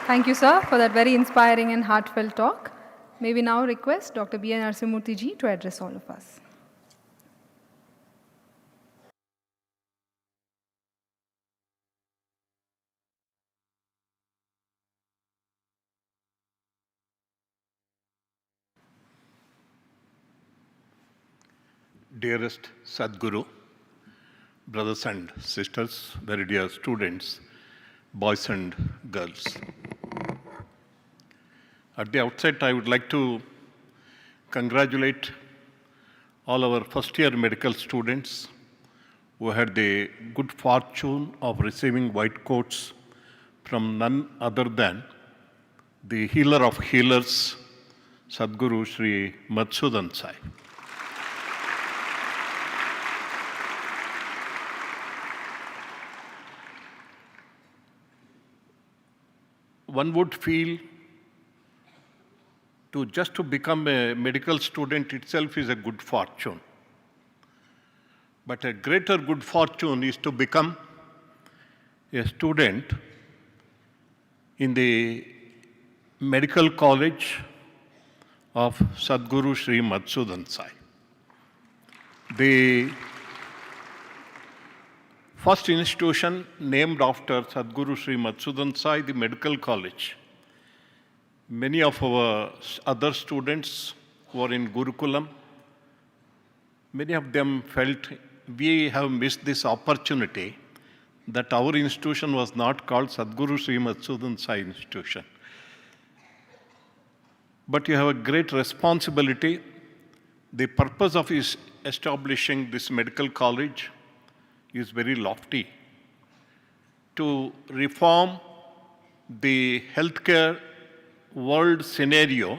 Thank you, sir, for that very inspiring and heartfelt talk. May we now request Dr. B. N. Narasimhamurthy ji to address all of us. Dearest Sadhguru, brothers and sisters, very dear students, boys and girls. At the outset, I would like to congratulate all our first-year medical students who had the good fortune of receiving white coats from none other than the healer of healers, Sadhguru Sri Madhusudan Sai. One would feel to become a medical student itself is a good fortune. But a greater good fortune is to become a student in the medical college of Sadhguru Sri Madhusudan Sai. The first institution named after Sadhguru Sri Madhusudan Sai, the medical college. Many of our other students who are in Gurukulam, many of them felt we have missed this opportunity that our institution was not called Sadhguru Sri Madhusudan Sai Institution. But you have a great responsibility. The purpose of establishing this medical college is very lofty, to reform the healthcare world scenario,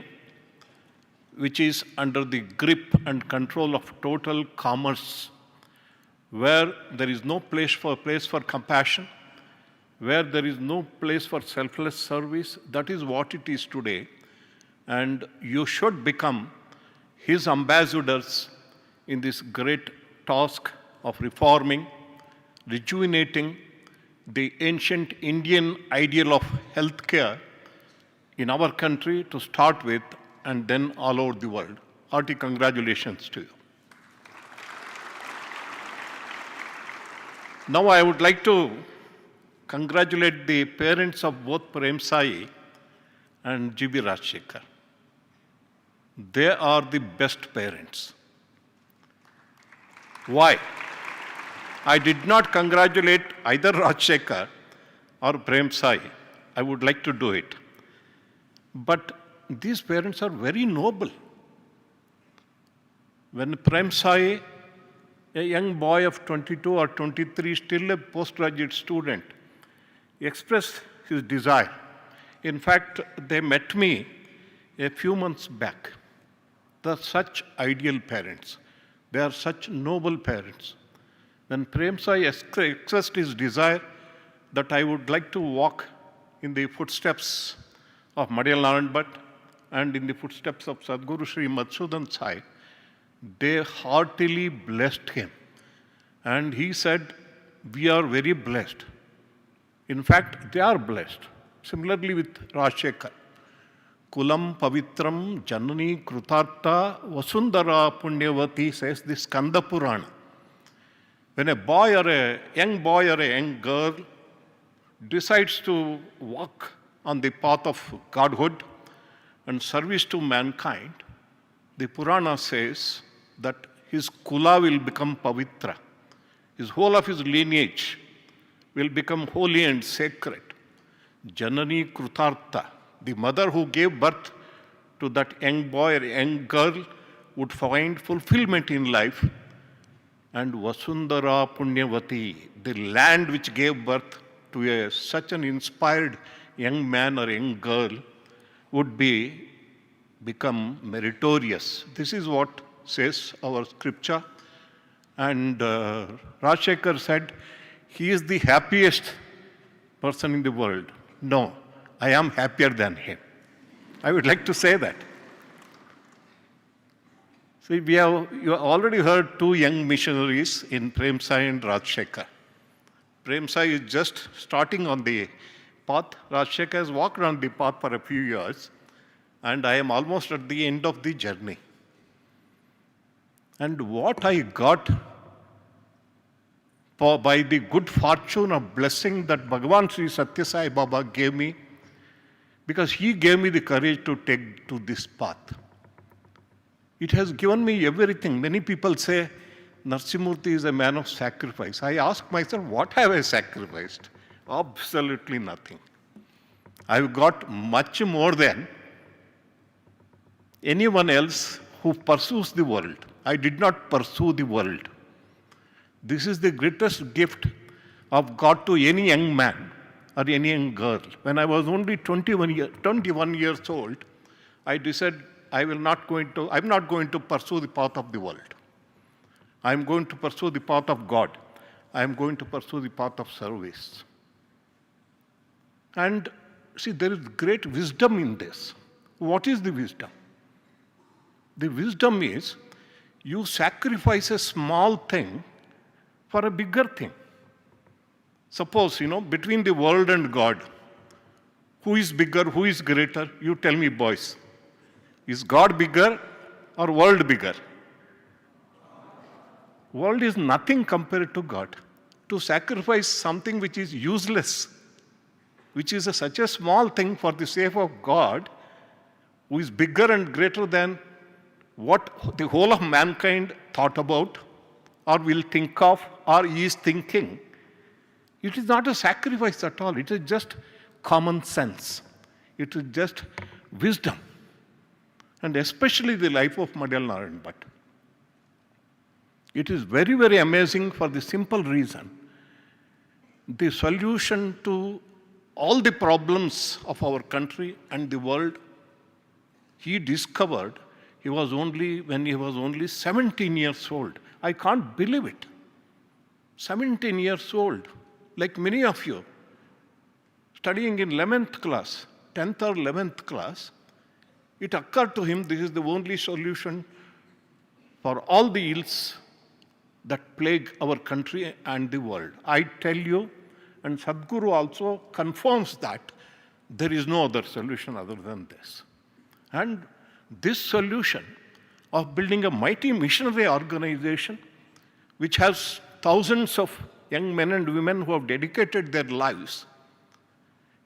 which is under the grip and control of total commerce, where there is no place for compassion, where there is no place for selfless service. That is what it is today. And you should become his ambassadors in this great task of reforming, rejuvenating the ancient Indian ideal of healthcare in our country to start with, and then all over the world. Hearty congratulations to you. Now I would like to congratulate the parents of both Prem Sai and G.B. Rajshekhar. They are the best parents. Why? I did not congratulate either Rajshekhar or Prem Sai. I would like to do it. But these parents are very noble. When Prem Sai, a young boy of 22 or 23, still a postgraduate student, expressed his desire. In fact, they met me a few months back. They are such ideal parents. They are such noble parents. When Prem Sai expressed his desire that I would like to walk in the footsteps of Madhyal Narayan Bhatt and in the footsteps of Sadhguru Sri Madhusudan Sai, they heartily blessed him. And he said, we are very blessed. In fact, they are blessed. Similarly with Rajshekhar. Kulam Pavitram Janani Krutartha Vasundhara Punyavati, says the Skanda Purana. When a boy or a young girl decides to walk on the path of godhood and service to mankind, the Purana says that his kula will become pavitra. His whole of his lineage will become holy and sacred. Janani Krutartha, the mother who gave birth to that young boy or young girl, would find fulfillment in life and Vasundhara Punyavati, the land which gave birth to such an inspired young man or young girl, would become meritorious. This is what says our scripture. And Rajshekhar said, he is the happiest person in the world. No, I am happier than him. I would like to say that. See, you have already heard two young missionaries in Prem Sai and Rajshekhar. Prem Sai is just starting on the path. Rajshekhar has walked on the path for a few years, and I am almost at the end of the journey. And what I got by the good fortune of blessing that Bhagavan Sri Sathya Sai Baba gave me, because he gave me the courage to take to this path. It has given me everything. Many people say, Narsimurti is a man of sacrifice. I ask myself, what have I sacrificed? Absolutely nothing. I've got much more than anyone else who pursues the world. I did not pursue the world. This is the greatest gift of God to any young man or any young girl. When I was only 21 years old, I decided I'm not going to pursue the path of the world. I'm going to pursue the path of God. I'm going to pursue the path of service. And see, there is great wisdom in this. What is the wisdom? The wisdom is you sacrifice a small thing for a bigger thing. Suppose, between the world and God, who is bigger, who is greater? You tell me, boys. Is God bigger or world bigger? World is nothing compared to God. To sacrifice something which is useless, which is such a small thing for the sake of God, who is bigger and greater than what the whole of mankind thought about or will think of or is thinking, it is not a sacrifice at all. It is just common sense. It is just wisdom. And especially the life of Madhyal Narayan Bhatt. It is very, very amazing for the simple reason. The solution to all the problems of our country and the world, he discovered when he was only 17 years old. I can't believe it. 17 years old, like many of you, studying in 11th class, 10th or 11th class, it occurred to him this is the only solution for all the ills that plague our country and the world. I tell you, and Sadguru also confirms that there is no other solution other than this. And this solution of building a mighty missionary organization which has thousands of young men and women who have dedicated their lives,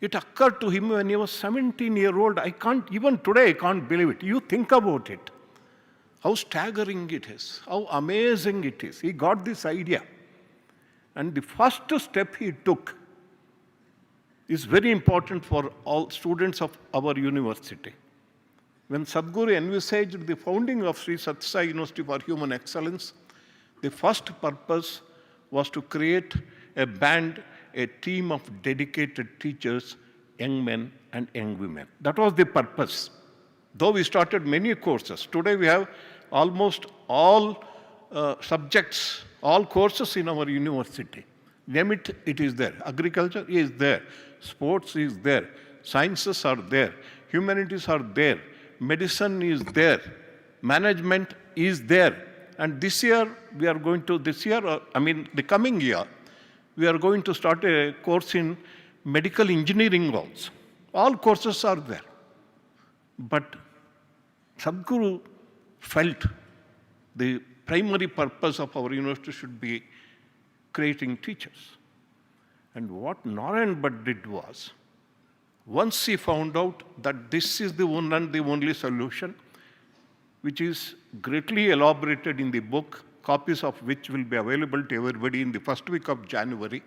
it occurred to him when he was 17-year-old. Even today I can't believe it. You think about it. How staggering it is, how amazing it is. He got this idea. And the first step he took is very important for all students of our university. When Sadguru envisaged the founding of Sri Sathya Sai University for Human Excellence, the first purpose was to create a band, a team of dedicated teachers, young men and young women. That was the purpose. Though we started many courses, today we have almost all subjects, all courses in our university. Name it, it is there. Agriculture is there. Sports is there. Sciences are there. Humanities are there. Medicine is there. Management is there. And the coming year, we are going to start a course in medical engineering also. All courses are there. But Sadguru felt the primary purpose of our university should be creating teachers. And what Narayan Bhatt did was, once he found out that this is the one and the only solution, which is greatly elaborated in the book, copies of which will be available to everybody in the first week of January,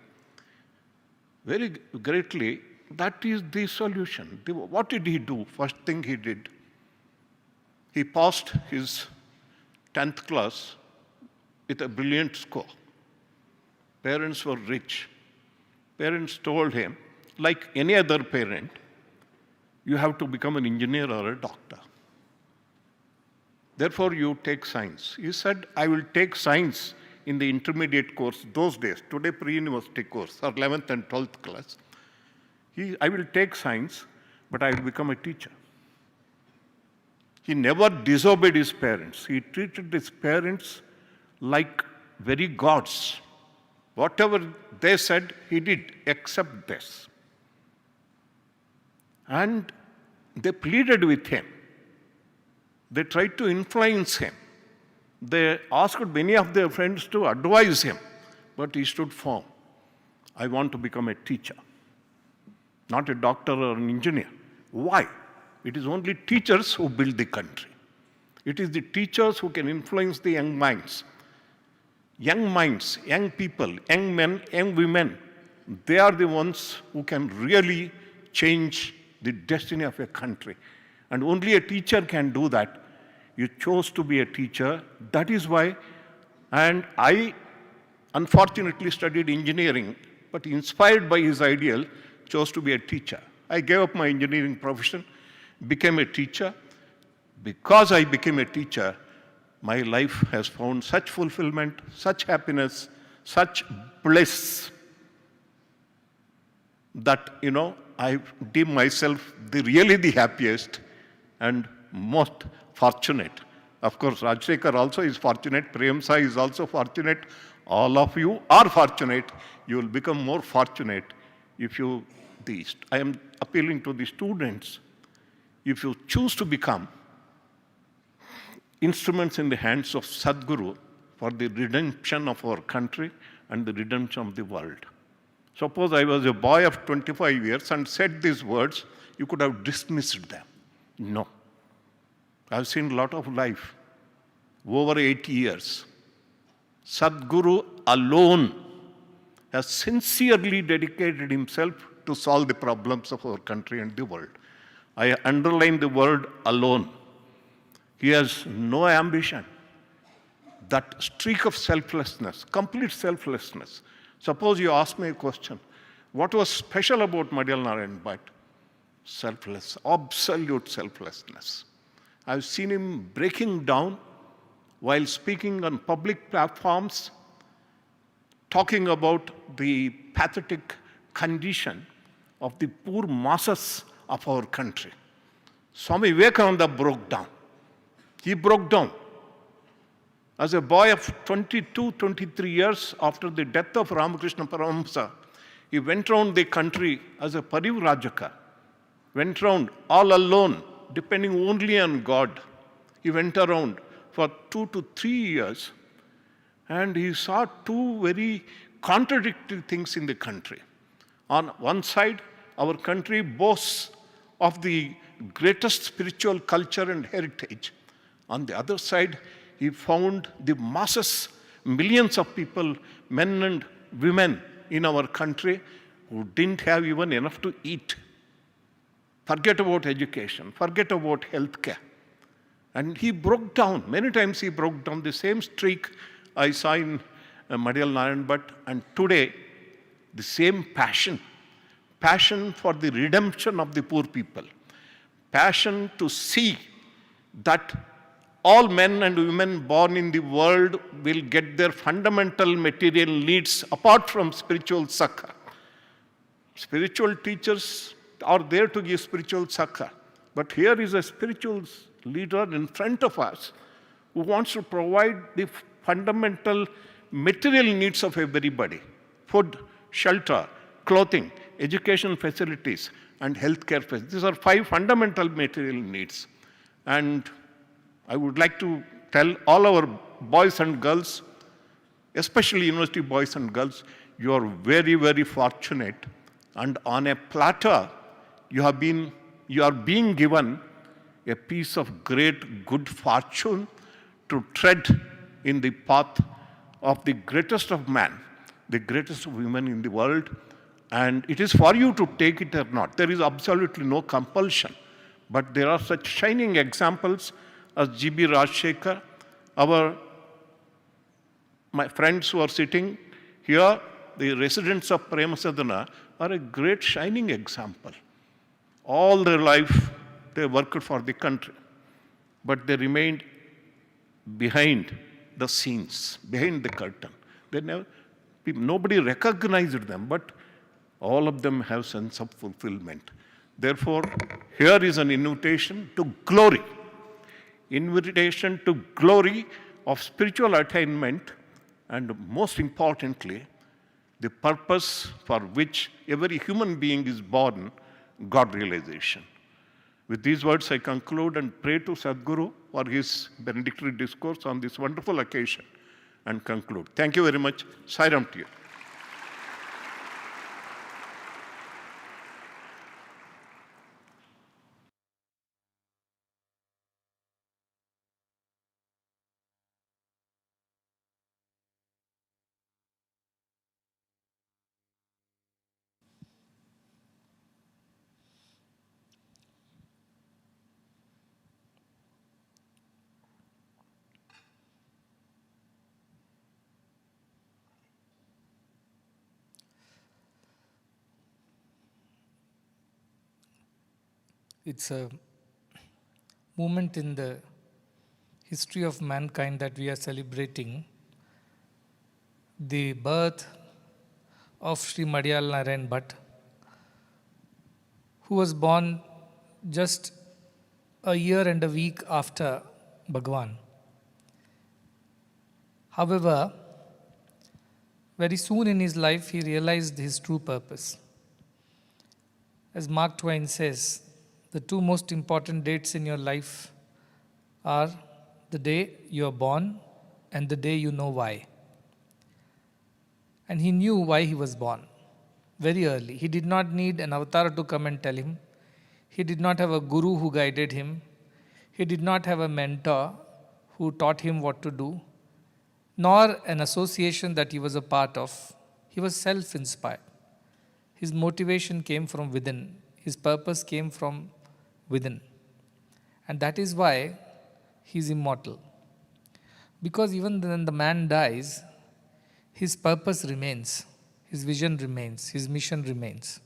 very greatly, that is the solution. What did he do? First thing he did, he passed his 10th class with a brilliant score. Parents were rich. Parents told him, like any other parent, you have to become an engineer or a doctor. Therefore, you take science. He said, I will take science in the intermediate course those days, today pre-university course, or 11th and 12th class. I will take science, but I will become a teacher. He never disobeyed his parents. He treated his parents like very gods. Whatever they said, he did, except this. And they pleaded with him. They tried to influence him. They asked many of their friends to advise him, but he stood firm. I want to become a teacher, not a doctor or an engineer. Why? It is only teachers who build the country. It is the teachers who can influence the young minds. Young minds, young people, young men, young women, they are the ones who can really change the destiny of a country. And only a teacher can do that. You chose to be a teacher. That is why, and I unfortunately studied engineering, but inspired by his ideal, chose to be a teacher. I gave up my engineering profession, became a teacher. Because I became a teacher, my life has found such fulfillment, such happiness, such bliss that, I deem myself really the happiest and most fortunate. Of course, Rajshekhar also is fortunate, Prem Sai is also fortunate. All of you are fortunate. You will become more fortunate if I am appealing to the students, if you choose to become instruments in the hands of Sadguru for the redemption of our country and the redemption of the world. Suppose I was a boy of 25 years and said these words, you could have dismissed them. No. I've seen a lot of life. Over 80 years. Sadguru alone has sincerely dedicated himself to solve the problems of our country and the world. I underline the word alone. He has no ambition. That streak of selflessness, complete selflessness. Suppose you ask me a question, what was special about Madhyal Narayan Bhatt? Selfless, absolute selflessness. I've seen him breaking down while speaking on public platforms, talking about the pathetic condition of the poor masses of our country. Swami Vivekananda broke down. He broke down. As a boy of 22, 23 years after the death of Ramakrishna Paramahamsa, he went around the country as a parivrajaka, went around all alone, depending only on God. He went around for 2 to 3 years, and he saw two very contradictory things in the country. On one side, our country boasts of the greatest spiritual culture and heritage. On the other side, he found the masses, millions of people, men and women in our country who didn't have even enough to eat. Forget about education, forget about healthcare. And he broke down, many times he broke down. The same streak I saw in Madhyal Narayan Bhatt, and today the same passion for the redemption of the poor people, passion to see that all men and women born in the world will get their fundamental material needs apart from spiritual succor. Spiritual teachers are there to give spiritual succor. But here is a spiritual leader in front of us who wants to provide the fundamental material needs of everybody. Food, shelter, clothing, education facilities, and healthcare facilities. These are 5 fundamental material needs. And I would like to tell all our boys and girls, especially university boys and girls, you are very, very fortunate. And on a platter, you are being given a piece of great good fortune to tread in the path of the greatest of man, the greatest of women in the world. And it is for you to take it or not. There is absolutely no compulsion. But there are such shining examples as G.B. Rajshekhar, our my friends who are sitting here, the residents of Premasadana, are a great shining example. All their life, they worked for the country, but they remained behind the scenes, behind the curtain. Nobody recognized them, but all of them have sense of fulfillment. Therefore, here is an invitation to glory. Invitation to glory of spiritual attainment, and most importantly, the purpose for which every human being is born, God realization. With these words, I conclude and pray to Sadguru for his benedictory discourse on this wonderful occasion and conclude. Thank you very much. Sai Ram to you. It's a moment in the history of mankind that we are celebrating the birth of Sri Madhyal Narayan Bhatt, who was born just a year and a week after Bhagwan. However, very soon in his life, he realized his true purpose. As Mark Twain says, the two most important dates in your life are the day you are born and the day you know why. And he knew why he was born very early. He did not need an avatar to come and tell him. He did not have a guru who guided him. He did not have a mentor who taught him what to do, nor an association that he was a part of. He was self-inspired. His motivation came from within. His purpose came from within. And that is why he is immortal. Because even when the man dies, his purpose remains, his vision remains, his mission remains.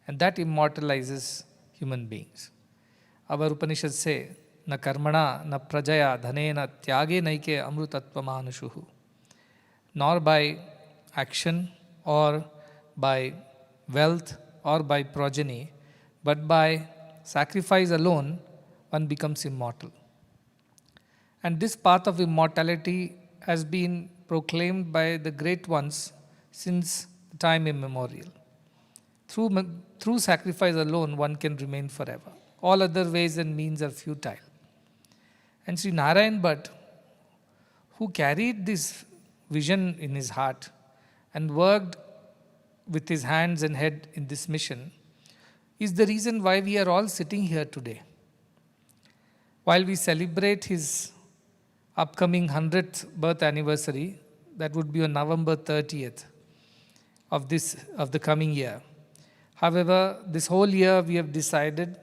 And that immortalizes human beings. Our Upanishads say, na karmana, na prajaya, dhanena, tyage naike amrutatva manushuhu. Nor by action or by wealth or by progeny, but by sacrifice alone, one becomes immortal. And this path of immortality has been proclaimed by the great ones since time immemorial. Through sacrifice alone, one can remain forever. All other ways and means are futile. And Sri Narayan Bhatt, who carried this vision in his heart and worked with his hands and head in this mission, is the reason why we are all sitting here today. While we celebrate his upcoming 100th birth anniversary, that would be on November 30th of the coming year. However, this whole year we have decided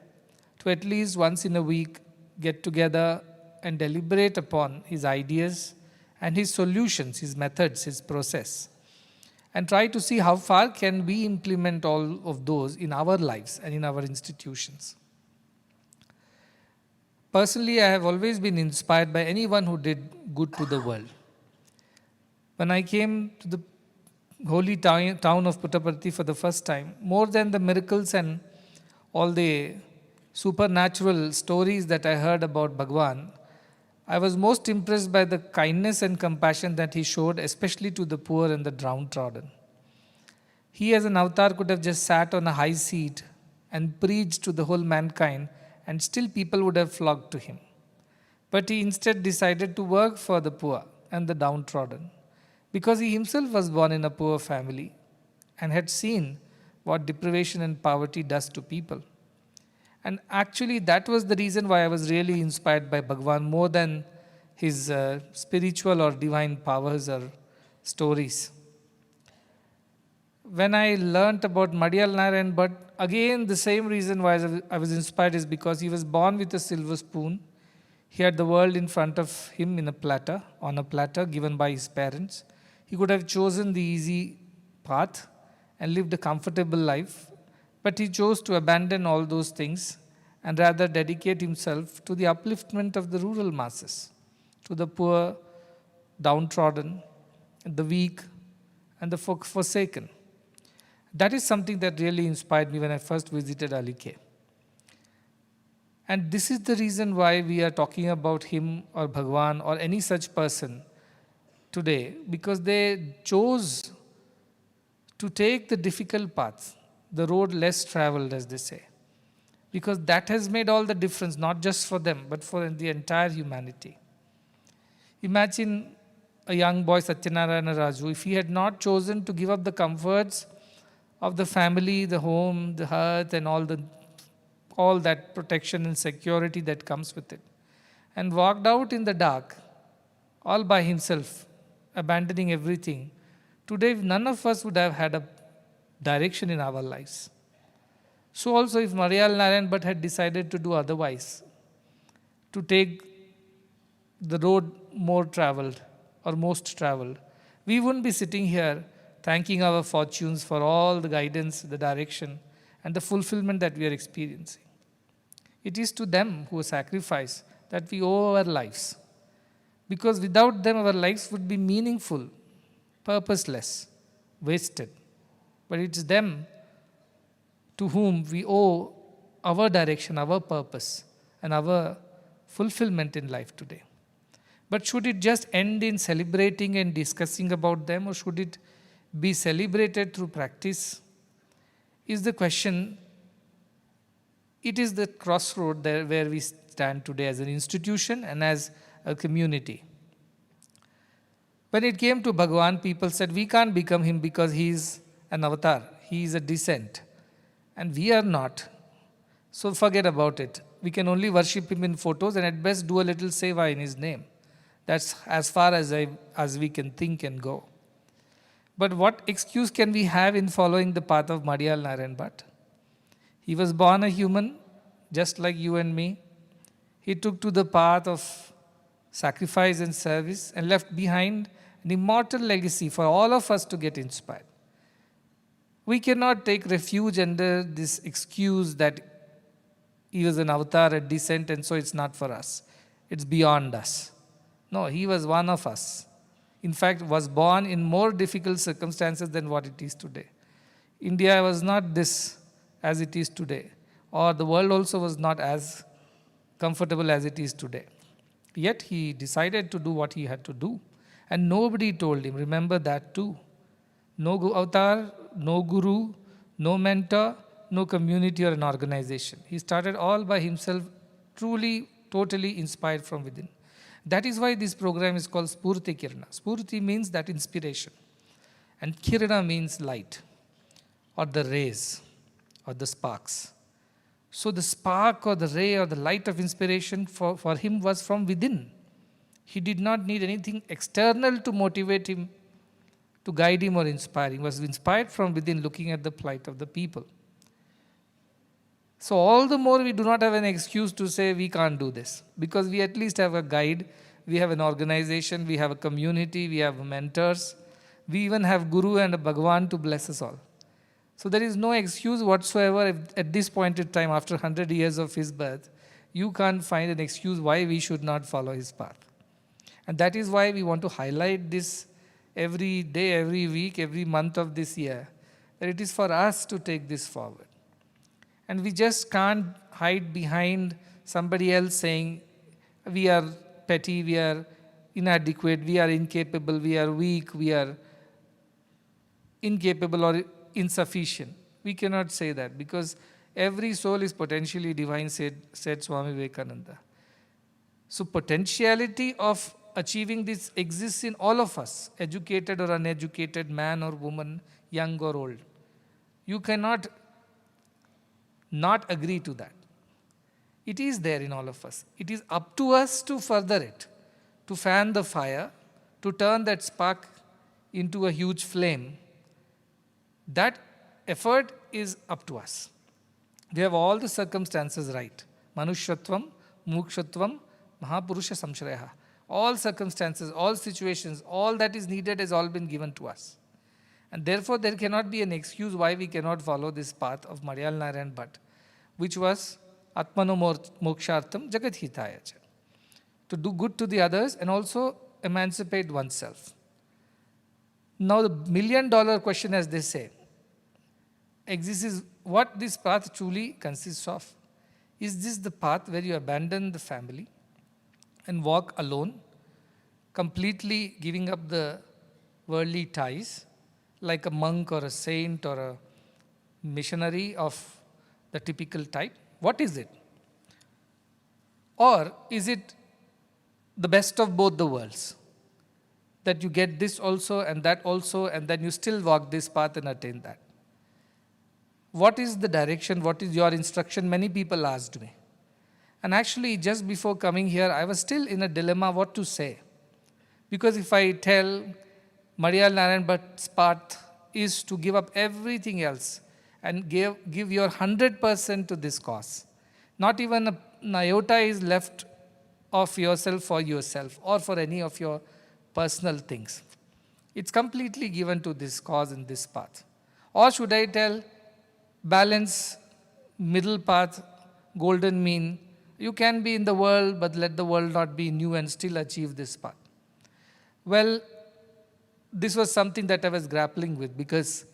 to at least once in a week get together and deliberate upon his ideas and his solutions, his methods, his process, and try to see how far can we implement all of those in our lives and in our institutions. Personally, I have always been inspired by anyone who did good to the world. When I came to the holy town of Puttaparthi for the first time, more than the miracles and all the supernatural stories that I heard about Bhagwan, I was most impressed by the kindness and compassion that he showed, especially to the poor and the downtrodden. He as an avatar could have just sat on a high seat and preached to the whole mankind, and still people would have flocked to him. But he instead decided to work for the poor and the downtrodden, because he himself was born in a poor family and had seen what deprivation and poverty does to people. And actually that was the reason why I was really inspired by Bhagwan more than his spiritual or divine powers or stories. When I learnt about Madhyal Narayan Bhatt, again the same reason why I was inspired is because he was born with a silver spoon. He had the world in front of him on a platter given by his parents. He could have chosen the easy path and lived a comfortable life, but he chose to abandon all those things and rather dedicate himself to the upliftment of the rural masses, to the poor, downtrodden, the weak, and the forsaken. That is something that really inspired me when I first visited Alike. And this is the reason why we are talking about him or Bhagwan or any such person today, because they chose to take the difficult path, the road less traveled, as they say. Because that has made all the difference, not just for them, but for the entire humanity. Imagine a young boy, Satyanarayana Raju, if he had not chosen to give up the comforts of the family, the home, the hearth, and all that protection and security that comes with it, and walked out in the dark, all by himself, abandoning everything, today none of us would have had a direction in our lives. So also if Marial Narayan Bhatt had decided to do otherwise, to take the road more traveled or most traveled, we wouldn't be sitting here thanking our fortunes for all the guidance, the direction, and the fulfillment that we are experiencing. It is to them who sacrifice that we owe our lives. Because without them, our lives would be meaningful, purposeless, wasted. But it's them to whom we owe our direction, our purpose, and our fulfillment in life today. But should it just end in celebrating and discussing about them, or should it be celebrated through practice? Is the question. It is the crossroad there where we stand today as an institution and as a community. When it came to Bhagwan, people said, we can't become him because he is an avatar, he is a descent. And we are not. So forget about it. We can only worship him in photos and at best do a little seva in his name. That's as far as we can think and go. But what excuse can we have in following the path of Marial Narayan Bhatt? He was born a human, just like you and me. He took to the path of sacrifice and service and left behind an immortal legacy for all of us to get inspired. We cannot take refuge under this excuse that he was an avatar, a descent, and so it's not for us. It's beyond us. No, he was one of us. In fact, was born in more difficult circumstances than what it is today. India was not this as it is today, or the world also was not as comfortable as it is today. Yet he decided to do what he had to do, and nobody told him. Remember that too. No avatar, no guru, no mentor, no community or an organization. He started all by himself, truly, totally inspired from within. That is why this program is called Spoorthi Kirana. Spoorthi means that inspiration, and Kirana means light, or the rays, or the sparks. So the spark or the ray or the light of inspiration for him was from within. He did not need anything external to motivate him, to guide him or inspire him. He was inspired from within, looking at the plight of the people. So all the more we do not have an excuse to say we can't do this, because we at least have a guide, we have an organization, we have a community, we have mentors, we even have Guru and a Bhagwan to bless us all. So there is no excuse whatsoever if at this point in time, after 100 years of his birth, you can't find an excuse why we should not follow his path. And that is why we want to highlight this every day, every week, every month of this year, that it is for us to take this forward. And we just can't hide behind somebody else saying we are petty, we are inadequate, we are incapable, we are weak, we are incapable or insufficient. We cannot say that, because every soul is potentially divine, said Swami Vivekananda. So potentiality of achieving this exists in all of us, educated or uneducated, man or woman, young or old. You cannot not agree to that. It is there in all of us. It is up to us to further it, to fan the fire, to turn that spark into a huge flame. That effort is up to us. We have all the circumstances right. Manushyattvam, Mukshatvam, Mahapurusha Samshrayaha. All circumstances, all situations, all that is needed has all been given to us. And therefore, there cannot be an excuse why we cannot follow this path of Madhyal Narayan Bhatt, which was Atmano Mokshartham Jagat Hitaya Cha, to do good to the others and also emancipate oneself. Now, the $1,000,000 question, as they say, exists what this path truly consists of. Is this the path where you abandon the family and walk alone, completely giving up the worldly ties, like a monk or a saint or a missionary of the typical type? What is it? Or is it the best of both the worlds? That you get this also and that also, and then you still walk this path and attain that. What is the direction? What is your instruction? Many people asked me. And actually, just before coming here, I was still in a dilemma what to say. Because if I tell Madhyal Narayan Bhatt's path is to give up everything else and give your 100% to this cause. Not even an iota is left of yourself for yourself or for any of your personal things. It's completely given to this cause and this path. Or should I tell balance, middle path, golden mean? You can be in the world, but let the world not be in you and still achieve this path. Well, this was something that I was grappling with because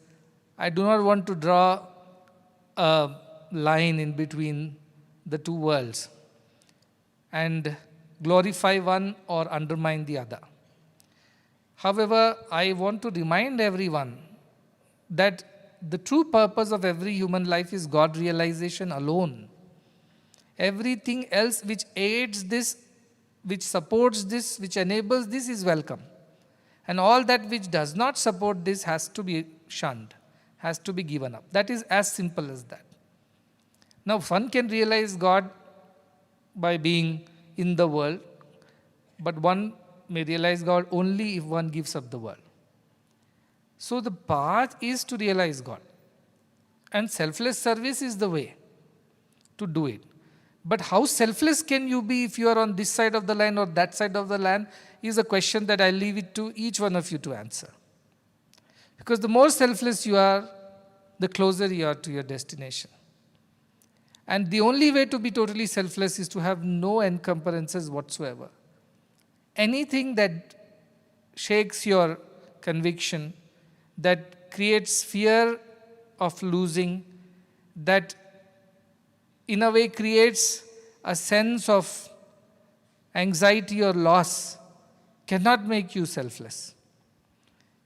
I do not want to draw a line in between the two worlds and glorify one or undermine the other. However, I want to remind everyone that the true purpose of every human life is God realization alone. Everything else which aids this, which supports this, which enables this is welcome. And all that which does not support this has to be shunned, has to be given up. That is as simple as that. Now, one can realize God by being in the world, but one may realize God only if one gives up the world. So the path is to realize God. And selfless service is the way to do it. But how selfless can you be if you are on this side of the line or that side of the line is a question that I leave it to each one of you to answer. Because the more selfless you are, the closer you are to your destination. And the only way to be totally selfless is to have no encumbrances whatsoever. Anything that shakes your conviction, that creates fear of losing, that in a way creates a sense of anxiety or loss, cannot make you selfless.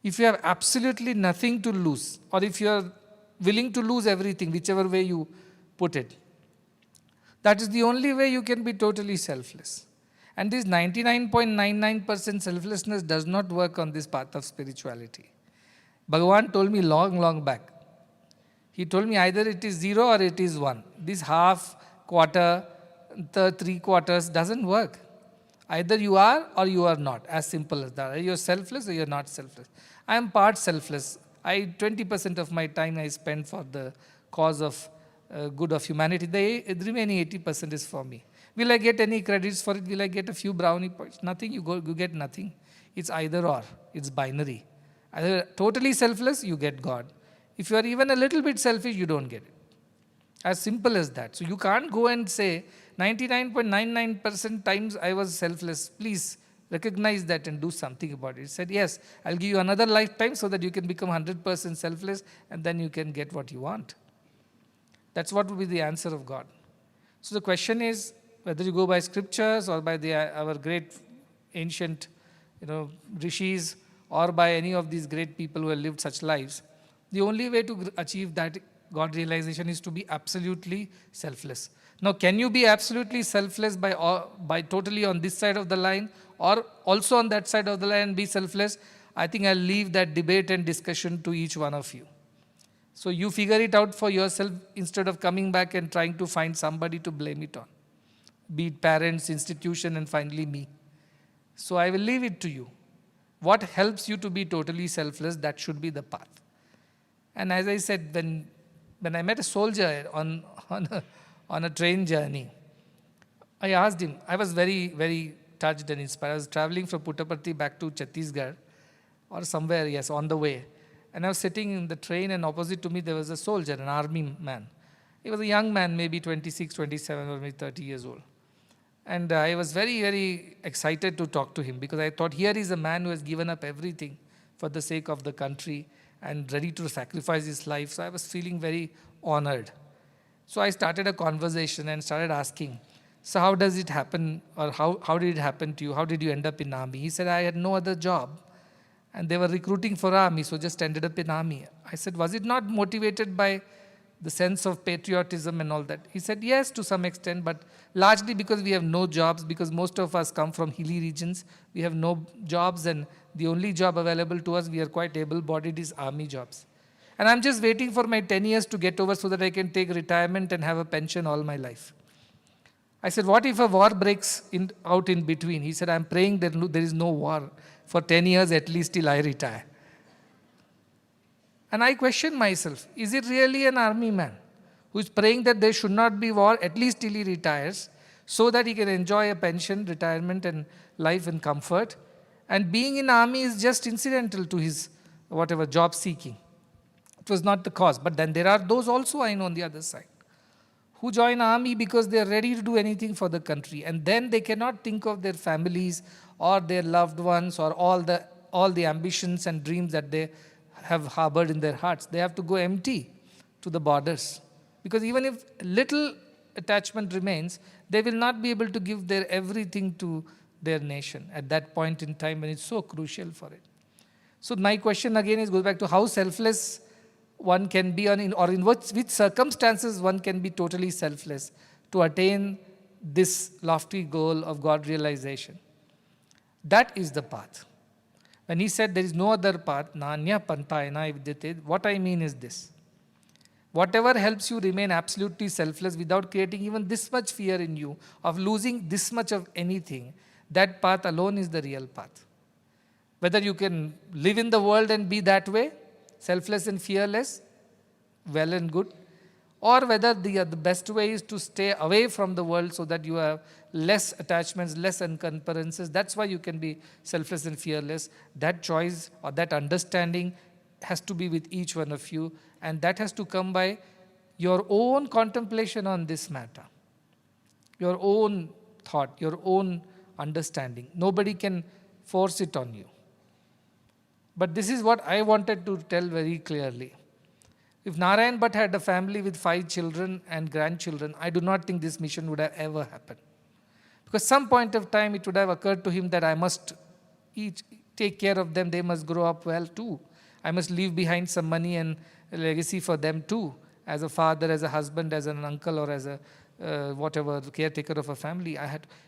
If you have absolutely nothing to lose, or if you are willing to lose everything, whichever way you put it, that is the only way you can be totally selfless. And this 99.99% selflessness does not work on this path of spirituality. Bhagavan told me long back. He told me either it is 0 or it is 1. This half, quarter, the 3/4 doesn't work. Either you are or you are not. As simple as that. You are selfless or you are not selfless. I am part selfless. 20% of my time I spend for the cause of good of humanity. The remaining 80% is for me. Will I get any credits for it? Will I get a few brownie points? Nothing. You get nothing. It's either or. It's binary. Either totally selfless, you get God. If you are even a little bit selfish, you don't get it. As simple as that. So you can't go and say 99.99% times I was selfless. Please recognize that and do something about it. He said, yes, I'll give you another lifetime so that you can become 100% selfless and then you can get what you want. That's what would be the answer of God. So the question is, whether you go by scriptures or by our great ancient rishis or by any of these great people who have lived such lives, the only way to achieve that God realization is to be absolutely selfless. Now, can you be absolutely selfless by totally on this side of the line or also on that side of the line and be selfless? I think I'll leave that debate and discussion to each one of you. So you figure it out for yourself instead of coming back and trying to find somebody to blame it on. Be it parents, institution, and finally me. So I will leave it to you. What helps you to be totally selfless, that should be the path. And as I said, when I met a soldier on a train journey, I asked him, I was very, very touched and inspired. I was traveling from Puttaparthi back to Chhattisgarh, or somewhere, yes, on the way. And I was sitting in the train, and opposite to me there was a soldier, an army man. He was a young man, maybe 26, 27, or maybe 30 years old. And I was very, very excited to talk to him, because I thought, here is a man who has given up everything for the sake of the country and ready to sacrifice his life. So I was feeling very honored. So I started a conversation and started asking, so how does it happen, or how did it happen to you? How did you end up in army? He said, I had no other job. And they were recruiting for army, so just ended up in army. I said, was it not motivated by the sense of patriotism and all that? He said, yes, to some extent, but largely because we have no jobs, because most of us come from hilly regions. We have no jobs, and the only job available to us, we are quite able-bodied, is army jobs. And I'm just waiting for my 10 years to get over so that I can take retirement and have a pension all my life. I said, what if a war breaks out in between? He said, I'm praying that there is no war for 10 years at least till I retire. And I questioned myself, is it really an army man who is praying that there should not be war at least till he retires, so that he can enjoy a pension, retirement, and life and comfort? And being in army is just incidental to his whatever job seeking. It was not the cause. But then there are those also I know on the other side, who join army because they are ready to do anything for the country, and then they cannot think of their families or their loved ones or all the ambitions and dreams that they have harbored in their hearts. They have to go empty to the borders, because even if little attachment remains, they will not be able to give their everything to their nation at that point in time when it's so crucial for it. So my question again goes back to how selfless one can be, or in which circumstances one can be totally selfless to attain this lofty goal of God realization. That is the path. When he said there is no other path, nanya pantayana vidyate, what I mean is this. Whatever helps you remain absolutely selfless without creating even this much fear in you of losing this much of anything, that path alone is the real path. Whether you can live in the world and be that way, selfless and fearless, well and good, or whether the best way is to stay away from the world so that you have less attachments, less encumbrances. That's why you can be selfless and fearless. That choice or that understanding has to be with each one of you, and that has to come by your own contemplation on this matter, your own thought, your own understanding. Nobody can force it on you. But this is what I wanted to tell very clearly. If Narayan Bhatt had a family with 5 children and grandchildren, I do not think this mission would have ever happened. Because some point of time it would have occurred to him that I must take care of them, they must grow up well too. I must leave behind some money and a legacy for them too, as a father, as a husband, as an uncle, or as a whatever, caretaker of a family.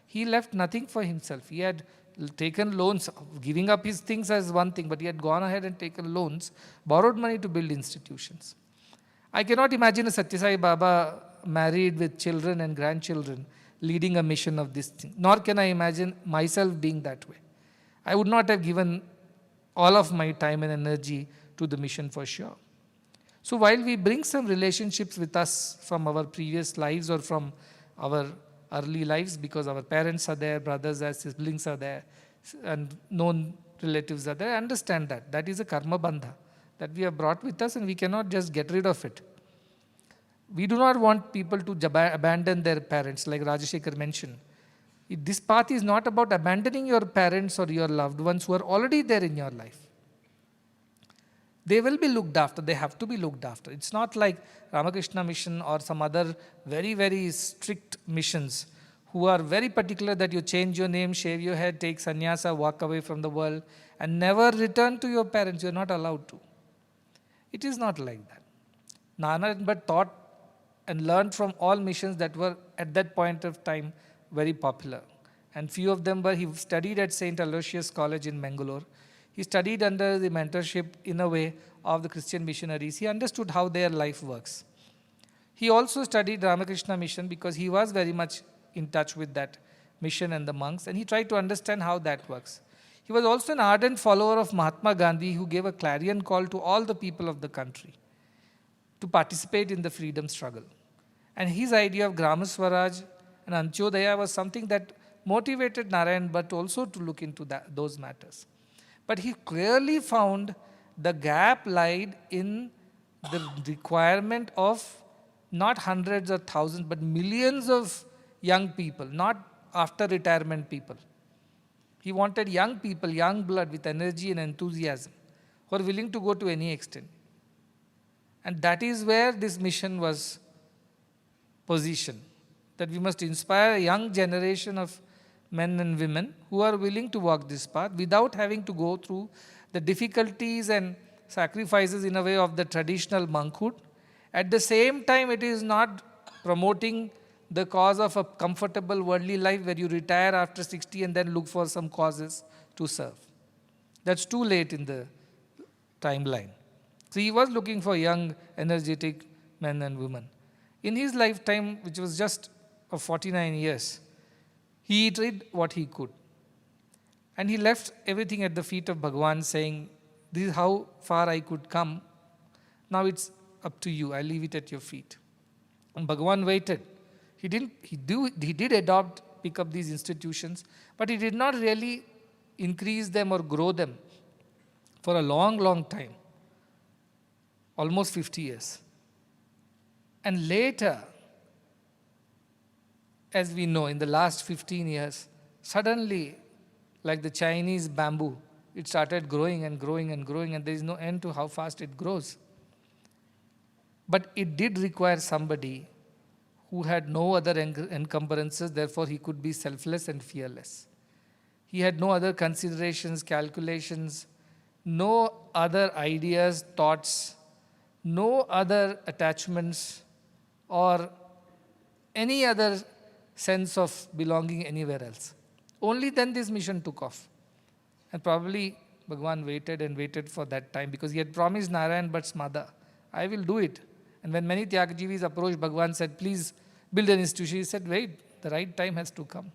He left nothing for himself. He had taken loans, giving up his things as one thing, but he had gone ahead and taken loans, borrowed money to build institutions. I cannot imagine a Sathya Sai Baba married with children and grandchildren leading a mission of this thing. Nor can I imagine myself being that way. I would not have given all of my time and energy to the mission for sure. So while we bring some relationships with us from our previous lives or from our early lives, because our parents are there, brothers and siblings are there, and known relatives are there, I understand that. That is a karma bandha that we have brought with us, and we cannot just get rid of it. We do not want people to abandon their parents, like Rajashekar mentioned. This path is not about abandoning your parents or your loved ones who are already there in your life. They will be looked after. They have to be looked after. It's not like Ramakrishna mission or some other very, very strict missions who are very particular that you change your name, shave your head, take sannyasa, walk away from the world, and never return to your parents. You're not allowed to. It is not like that. Narayan Bhatt taught and learned from all missions that were at that point of time very popular. And few of them were, he studied at St. Aloysius College in Mangalore. He studied under the mentorship, in a way, of the Christian missionaries. He understood how their life works. He also studied Ramakrishna mission because he was very much in touch with that mission and the monks, and he tried to understand how that works. He was also an ardent follower of Mahatma Gandhi, who gave a clarion call to all the people of the country to participate in the freedom struggle. And his idea of Grama Swaraj and Antyodaya was something that motivated Narayan Bhatt also to look into those matters. But he clearly found the gap lied in the requirement of not hundreds or thousands, but millions of young people, not after retirement people. He wanted young people, young blood with energy and enthusiasm, who are willing to go to any extent. And that is where this mission was positioned, that we must inspire a young generation of men and women who are willing to walk this path without having to go through the difficulties and sacrifices in a way of the traditional monkhood. At the same time, it is not promoting the cause of a comfortable worldly life where you retire after 60 and then look for some causes to serve. That's too late in the timeline. So he was looking for young, energetic men and women. In his lifetime, which was just of 49 years, he did what he could. And he left everything at the feet of Bhagavan, saying, this is how far I could come. Now it's up to you. I leave it at your feet. And Bhagavan waited. He did adopt, pick up these institutions, but he did not really increase them or grow them for a long, long time. Almost 50 years. And later, as we know, in the last 15 years, suddenly, like the Chinese bamboo, it started growing and growing and growing, and there is no end to how fast it grows. But it did require somebody who had no other encumbrances, therefore he could be selfless and fearless. He had no other considerations, calculations, no other ideas, thoughts, no other attachments, or any other sense of belonging anywhere else. Only then this mission took off. And probably Bhagavan waited and waited for that time, because he had promised Narayan Bhatt's mother, I will do it. And when many Tyagjivis approached Bhagavan, said, please build an institution, he said, wait, the right time has to come.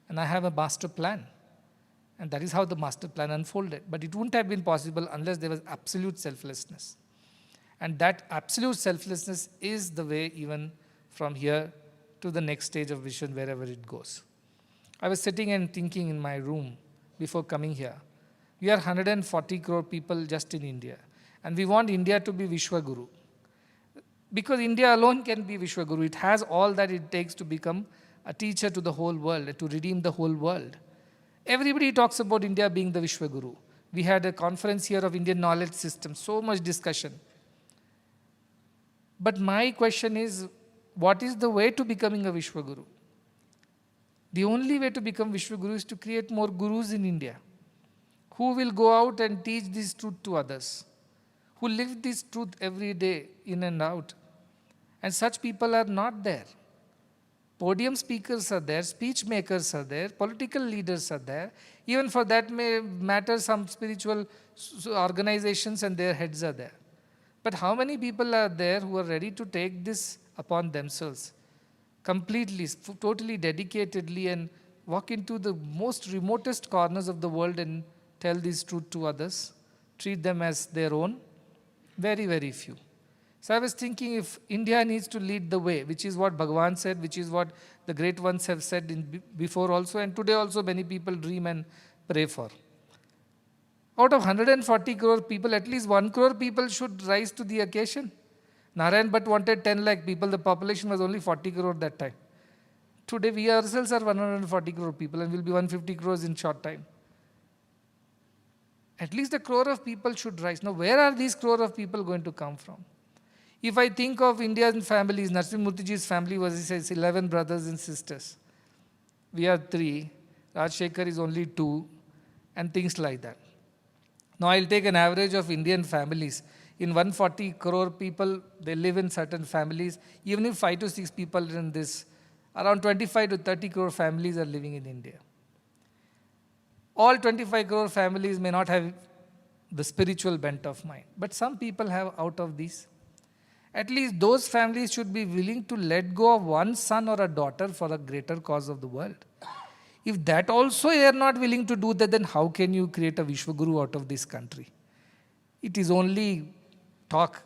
And I have a master plan. And that is how the master plan unfolded. But it wouldn't have been possible unless there was absolute selflessness. And that absolute selflessness is the way even from here to the next stage of vision, wherever it goes. I was sitting and thinking in my room before coming here. We are 140 crore people just in India. And we want India to be Vishwaguru. Because India alone can be Vishwaguru. It has all that it takes to become a teacher to the whole world, to redeem the whole world. Everybody talks about India being the Vishwaguru. We had a conference here of Indian knowledge system, so much discussion. But my question is, what is the way to becoming a Vishwaguru? The only way to become Vishwaguru is to create more gurus in India, who will go out and teach this truth to others, who live this truth every day in and out. And such people are not there. Podium speakers are there, speech makers are there, political leaders are there. Even for that matter, some spiritual organizations and their heads are there. But how many people are there who are ready to take this upon themselves, completely, totally dedicatedly, and walk into the most remotest corners of the world and tell this truth to others, treat them as their own? Very, very few. So I was thinking, if India needs to lead the way, which is what Bhagavan said, which is what the great ones have said before also, and today also many people dream and pray for. Out of 140 crore people, at least 1 crore people should rise to the occasion. Narayan Bhatt wanted 10 lakh people. The population was only 40 crore that time. Today we ourselves are 140 crore people and will be 150 crores in short time. At least a crore of people should rise. Now where are these crore of people going to come from? If I think of Indian families, Narasimhamurtiji's family was, he says, 11 brothers and sisters. We are 3. Rajshekhar is only 2, and things like that. Now I'll take an average of Indian families. In 140 crore people, they live in certain families. Even if 5 to 6 people in this, around 25 to 30 crore families are living in India. All 25 crore families may not have the spiritual bent of mind, but some people have out of these. At least those families should be willing to let go of one son or a daughter for a greater cause of the world. If that also they are not willing to do that, then how can you create a Vishwaguru out of this country? It is only talk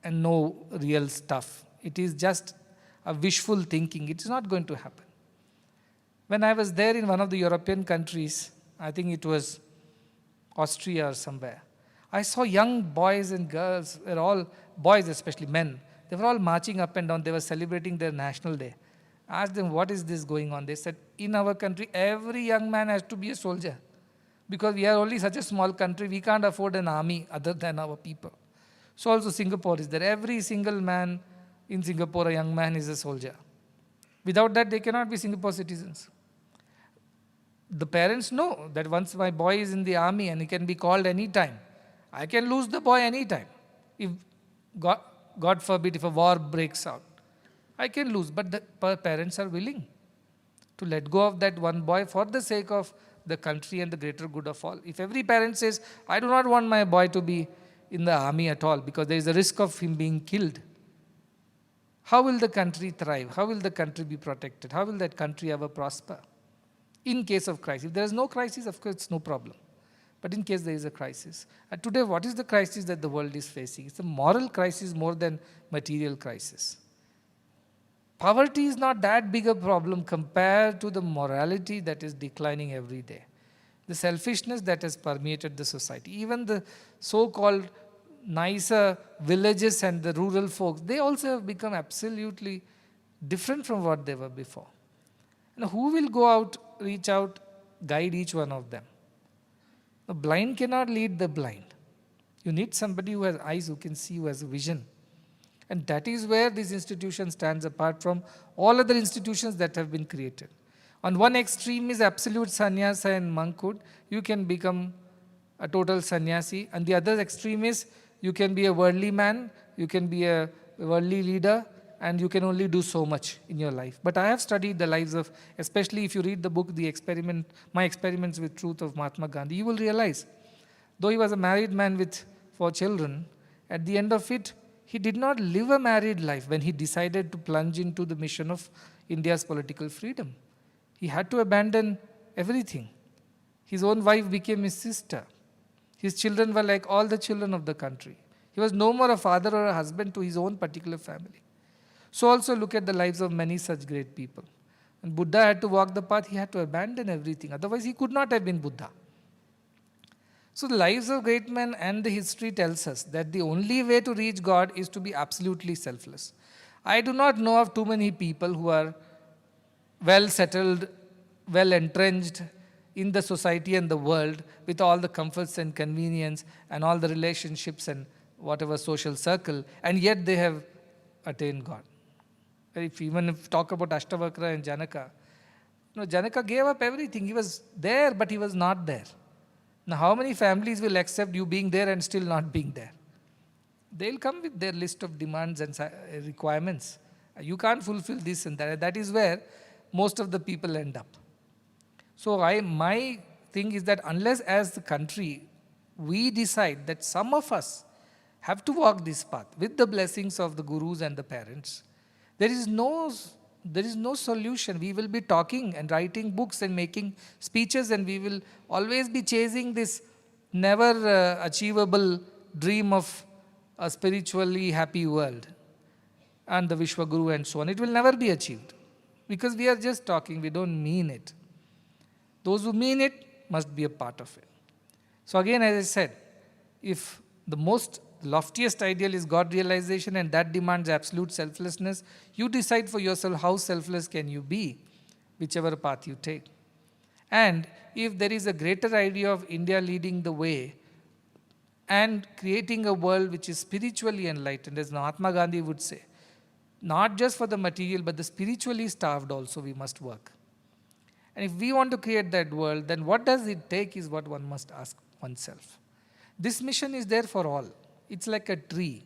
and no real stuff. It is just a wishful thinking. It is not going to happen. When I was there in one of the European countries, I think it was Austria or somewhere, I saw young boys and girls, were all boys, especially men. They were all marching up and down. They were celebrating their national day. I asked them, what is this going on? They said, in our country, every young man has to be a soldier. Because we are only such a small country, we can't afford an army other than our people. So also Singapore is there. Every single man in Singapore, a young man, is a soldier. Without that, they cannot be Singapore citizens. The parents know that once my boy is in the army and he can be called any time, I can lose the boy any time. If God forbid, if a war breaks out, I can lose. But the parents are willing to let go of that one boy for the sake of the country and the greater good of all. If every parent says, I do not want my boy to be in the army at all because there is a risk of him being killed, how will the country thrive? How will the country be protected? How will that country ever prosper? In case of crisis. If there is no crisis, of course, it's no problem. But in case there is a crisis. And today, what is the crisis that the world is facing? It's a moral crisis more than material crisis. Poverty is not that big a problem compared to the morality that is declining every day. The selfishness that has permeated the society. Even the so-called nicer villages and the rural folks, they also have become absolutely different from what they were before. Now, who will go out, reach out, guide each one of them? The blind cannot lead the blind. You need somebody who has eyes, who can see, who has a vision. And that is where this institution stands apart from all other institutions that have been created. On one extreme is absolute sannyasa and monkhood. You can become a total sannyasi. And the other extreme is you can be a worldly man, you can be a worldly leader, and you can only do so much in your life. But I have studied the lives of, especially if you read the book, My Experiments with Truth of Mahatma Gandhi, you will realize, though he was a married man with 4 children, at the end of it, he did not live a married life when he decided to plunge into the mission of India's political freedom. He had to abandon everything. His own wife became his sister. His children were like all the children of the country. He was no more a father or a husband to his own particular family. So also look at the lives of many such great people. When Buddha had to walk the path, he had to abandon everything. Otherwise, he could not have been Buddha. So the lives of great men and the history tells us that the only way to reach God is to be absolutely selfless. I do not know of too many people who are well settled, well entrenched in the society and the world with all the comforts and convenience and all the relationships and whatever social circle, and yet they have attained God. If talk about Ashtavakra and Janaka, Janaka gave up everything. He was there, but he was not there. Now, how many families will accept you being there and still not being there? They'll come with their list of demands and requirements. You can't fulfill this and that. That is where most of the people end up. So my thing is that unless as the country, we decide that some of us have to walk this path with the blessings of the gurus and the parents, there is no solution. We will be talking and writing books and making speeches, and we will always be chasing this never achievable dream of a spiritually happy world and the Vishwaguru and so on. It will never be achieved because we are just talking, we don't mean it. Those who mean it must be a part of it. So again, as I said, if the most loftiest ideal is God realization and that demands absolute selflessness, you decide for yourself how selfless can you be, whichever path you take. And if there is a greater idea of India leading the way and creating a world which is spiritually enlightened, as Mahatma Gandhi would say, not just for the material but the spiritually starved also we must work. And if we want to create that world, then what does it take is what one must ask oneself. This mission is there for all. It's like a tree,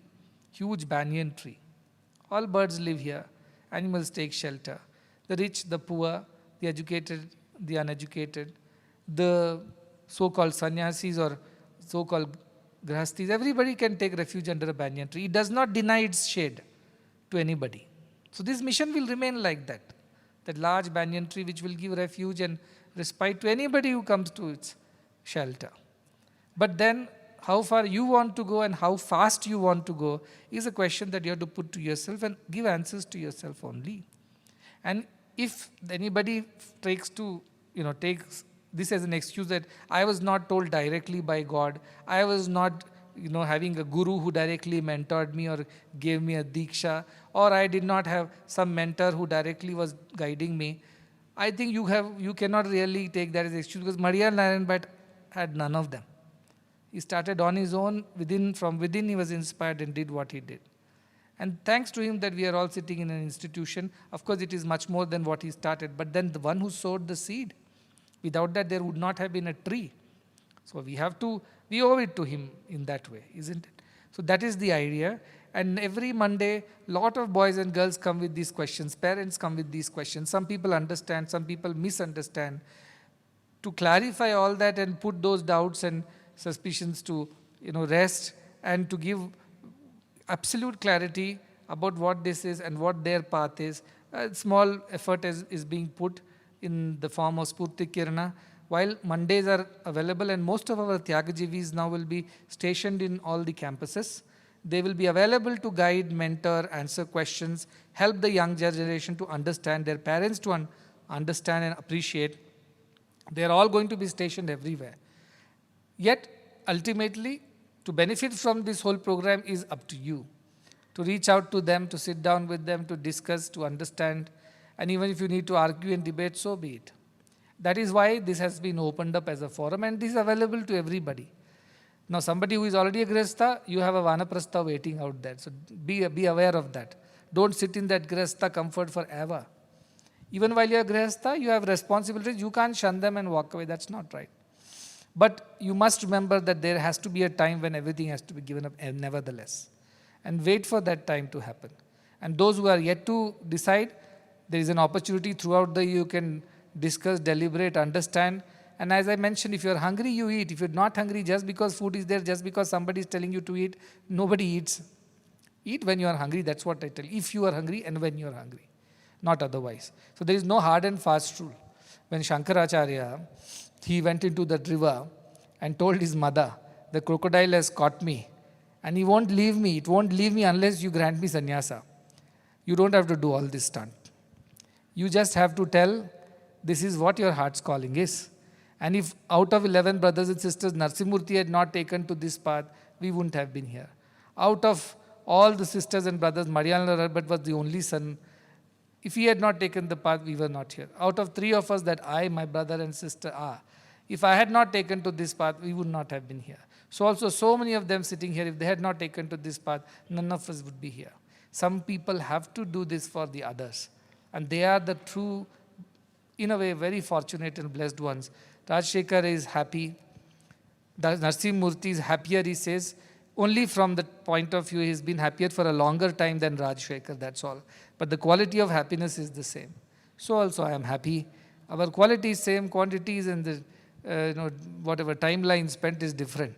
huge banyan tree. All birds live here. Animals take shelter. The rich, the poor, the educated, the uneducated, the so-called sannyasis or so-called grahastis, everybody can take refuge under a banyan tree. It does not deny its shade to anybody. So this mission will remain like that. That large banyan tree which will give refuge and respite to anybody who comes to its shelter. But then how far you want to go and how fast you want to go is a question that you have to put to yourself and give answers to yourself only. And if anybody takes this as an excuse that I was not told directly by God, I was not having a guru who directly mentored me or gave me a diksha, or I did not have some mentor who directly was guiding me, I think you cannot really take that as an excuse, because Madhya Narayan Bhatt had none of them. He started on his own, from within he was inspired and did what he did. And thanks to him that we are all sitting in an institution. Of course, it is much more than what he started, but then the one who sowed the seed, without that there would not have been a tree. So we owe it to him in that way, isn't it? So that is the idea. And every Monday, lot of boys and girls come with these questions. Parents come with these questions. Some people understand, some people misunderstand. To clarify all that and put those doubts and suspicions to rest, and to give absolute clarity about what this is and what their path is, a small effort is being put in the form of Spoorthi Kirana. While Mondays are available, and most of our Tyagajivis now will be stationed in all the campuses, they will be available to guide, mentor, answer questions, help the young generation to understand, their parents to understand and appreciate. They are all going to be stationed everywhere. Yet, ultimately, to benefit from this whole program is up to you. To reach out to them, to sit down with them, to discuss, to understand, and even if you need to argue and debate, so be it. That is why this has been opened up as a forum, and this is available to everybody. Now, somebody who is already a Grihastha, you have a Vanaprastha waiting out there. So be aware of that. Don't sit in that Grihastha comfort forever. Even while you are Grihastha, you have responsibilities. You can't shun them and walk away. That's not right. But you must remember that there has to be a time when everything has to be given up, nevertheless. And wait for that time to happen. And those who are yet to decide, there is an opportunity throughout the year. You can discuss, deliberate, understand. And as I mentioned, if you are hungry, you eat. If you are not hungry, just because food is there, just because somebody is telling you to eat, nobody eats. Eat when you are hungry, that's what I tell you. If you are hungry and when you are hungry, not otherwise. So there is no hard and fast rule. When Shankaracharya, he went into the river and told his mother, the crocodile has caught me and he won't leave me. It won't leave me unless you grant me sannyasa. You don't have to do all this stunt. You just have to tell, this is what your heart's calling is. And if out of 11 brothers and sisters, Narsimurti had not taken to this path, we wouldn't have been here. Out of all the sisters and brothers, Madhya Narayan Bhatt was the only son. If he had not taken the path, we were not here. Out of 3 of us that I, my brother and sister are, if I had not taken to this path, we would not have been here. So also so many of them sitting here, if they had not taken to this path, none of us would be here. Some people have to do this for the others. And they are the true, in a way, very fortunate and blessed ones. Rajshekhar is happy. Narsimurti is happier, he says. Only from the point of view, he's been happier for a longer time than Rajshekhar, that's all. But the quality of happiness is the same. So also I am happy. Our quality is same, quantities and the whatever timeline spent is different.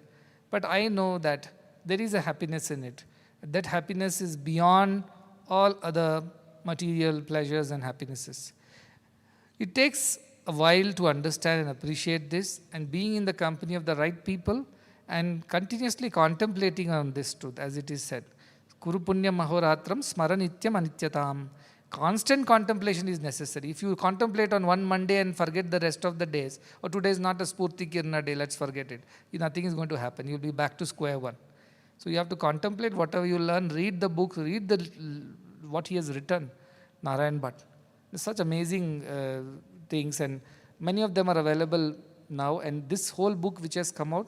But I know that there is a happiness in it. That happiness is beyond all other material pleasures and happinesses. It takes a while to understand and appreciate this, and being in the company of the right people and continuously contemplating on this truth, as it is said. Kuru punya mahoratram smaranityam anityatam. Constant contemplation is necessary. If you contemplate on one Monday and forget the rest of the days, or today is not a Spoorthi Kirana day, let's forget it. Nothing is going to happen. You'll be back to square one. So you have to contemplate whatever you learn, read the book, read what he has written, Narayan Bhatt. There's such amazing things, and many of them are available now. And this whole book which has come out,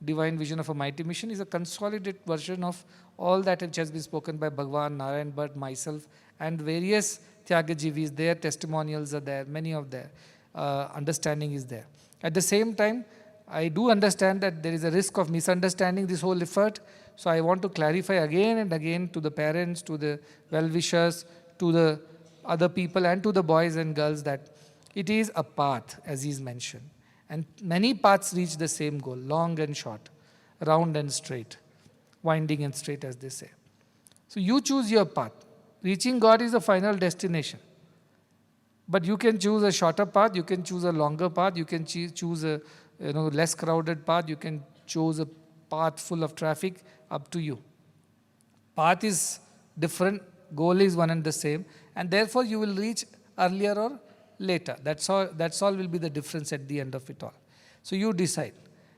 Divine Vision of a Mighty Mission, is a consolidated version of all that which has been spoken by Bhagwan, Narayan Bhatt, myself, and various Tyagajivis. Their testimonials are there, many of their understanding is there. At the same time, I do understand that there is a risk of misunderstanding this whole effort. So I want to clarify again and again to the parents, to the well-wishers, to the other people, and to the boys and girls that it is a path, as is mentioned. And many paths reach the same goal, long and short, round and straight, winding and straight, as they say. So you choose your path. Reaching God is the final destination. But you can choose a shorter path, you can choose a longer path, you can choose a less crowded path, you can choose a path full of traffic, up to you. Path is different, goal is one and the same, and therefore you will reach earlier or later. That's all will be the difference at the end of it all. So you decide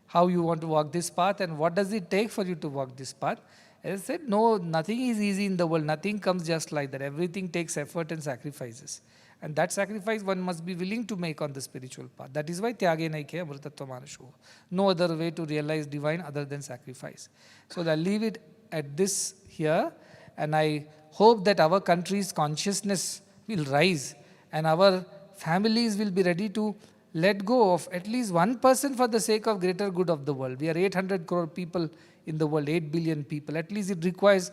how you want to walk this path and what does it take for you to walk this path. As I said, no, nothing is easy in the world. Nothing comes just like that. Everything takes effort and sacrifices. And that sacrifice one must be willing to make on the spiritual path. That is why tyage naike amrtatva manasho. No other way to realize divine other than sacrifice. So I'll leave it at this here. And I hope that our country's consciousness will rise and our families will be ready to let go of at least one person for the sake of greater good of the world. We are 800 crore people in the world, 8 billion people. At least it requires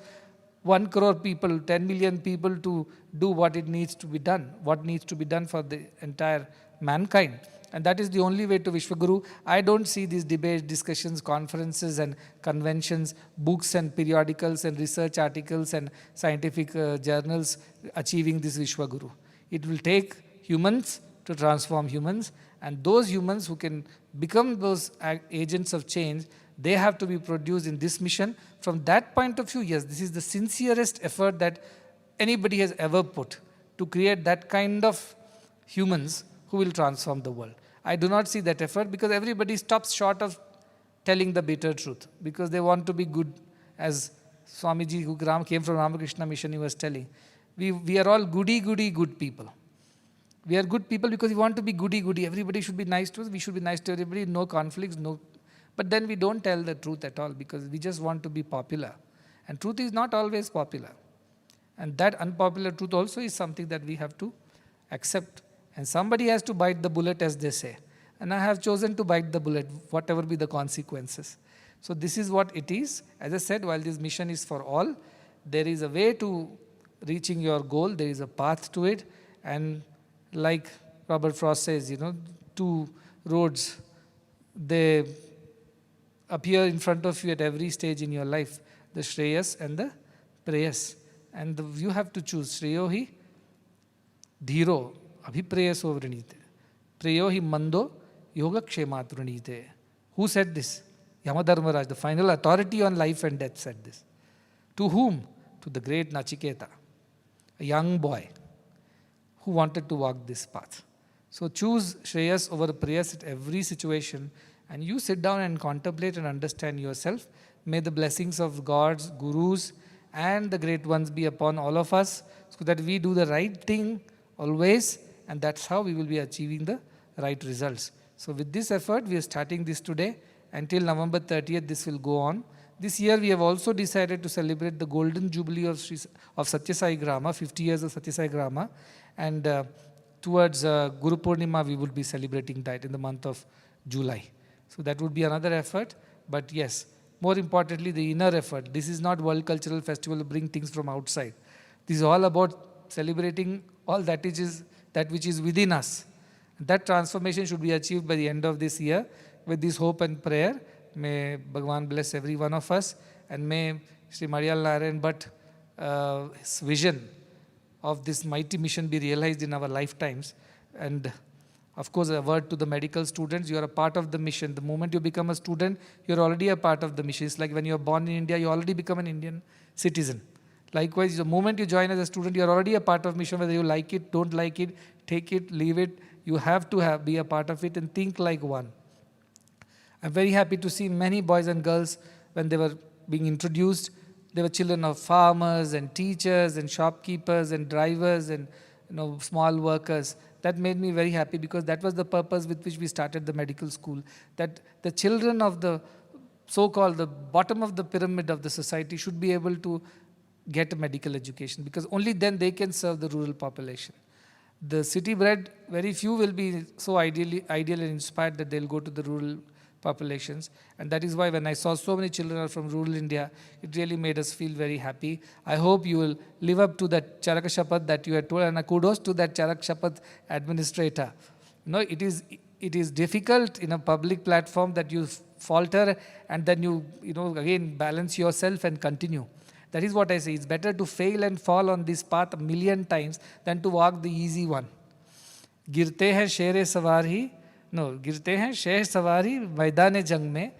1 crore people, 10 million people to do what it needs to be done, what needs to be done for the entire mankind. And that is the only way to Vishwaguru. I don't see these debates, discussions, conferences and conventions, books and periodicals and research articles and scientific journals achieving this Vishwaguru. It will take humans to transform humans, and those humans who can become those agents of change, they have to be produced in this mission. From that point of view, yes, this is the sincerest effort that anybody has ever put to create that kind of humans who will transform the world. I do not see that effort because everybody stops short of telling the bitter truth because they want to be good. As Swamiji, who came from Ramakrishna Mission, he was telling, we are all goody good people. We are good people because we want to be goody. Everybody should be nice to us. We should be nice to everybody. No conflicts, no. But then we don't tell the truth at all because we just want to be popular. And truth is not always popular. And that unpopular truth also is something that we have to accept. And somebody has to bite the bullet, as they say. And I have chosen to bite the bullet, whatever be the consequences. So this is what it is. As I said, while this mission is for all, there is a way to reaching your goal. There is a path to it. And like Robert Frost says, two roads, they appear in front of you at every stage in your life, the Shreyas and the Preyas. And you have to choose. Shreyo hi dhiro abhipreyaso vrinite. Preyo hi mando yoga kshemat vrinite. Who said this? Yamadharmaraj, the final authority on life and death, said this. To whom? To the great Nachiketa, a young boy who wanted to walk this path. So choose Shreyas over Preyas at every situation, and you sit down and contemplate and understand yourself. May the blessings of gods, gurus, and the great ones be upon all of us so that we do the right thing always, and that's how we will be achieving the right results. So with this effort, we are starting this today. Until November 30th, this will go on. This year, we have also decided to celebrate the golden jubilee of Sathya Sai Grama, 50 years of Sathya Sai Grama. And towards Guru Purnima, we will be celebrating that in the month of July. So that would be another effort. But yes, more importantly, the inner effort. This is not World Cultural Festival to bring things from outside. This is all about celebrating all that which is within us. That transformation should be achieved by the end of this year. With this hope and prayer, may Bhagavan bless every one of us, and may Sri Marial Narayan Bhatt, his vision of this mighty mission be realized in our lifetimes. And of course, a word to the medical students, you are a part of the mission. The moment you become a student, you are already a part of the mission. It's like when you are born in India, you already become an Indian citizen. Likewise, the moment you join as a student, you are already a part of mission, whether you like it, don't like it, take it, leave it. You have to be a part of it and think like one. I'm very happy to see many boys and girls, when they were being introduced, they were children of farmers and teachers and shopkeepers and drivers and small workers. That made me very happy because that was the purpose with which we started the medical school. That the children of the so-called the bottom of the pyramid of the society should be able to get a medical education because only then they can serve the rural population. The city-bred, very few will be so ideal and inspired that they'll go to the rural populations. And that is why when I saw so many children are from rural India, it really made us feel very happy. I hope you will live up to that Charak Shapath that you had told, and kudos to that Charak Shapath administrator. It is difficult in a public platform that you falter and then you again balance yourself and continue. That is what I say. It's better to fail and fall on this path 1,000,000 times than to walk the easy one. गिरते हैं शेर सवार ही गिरते हैं शेर सवार ही मैदान जंग में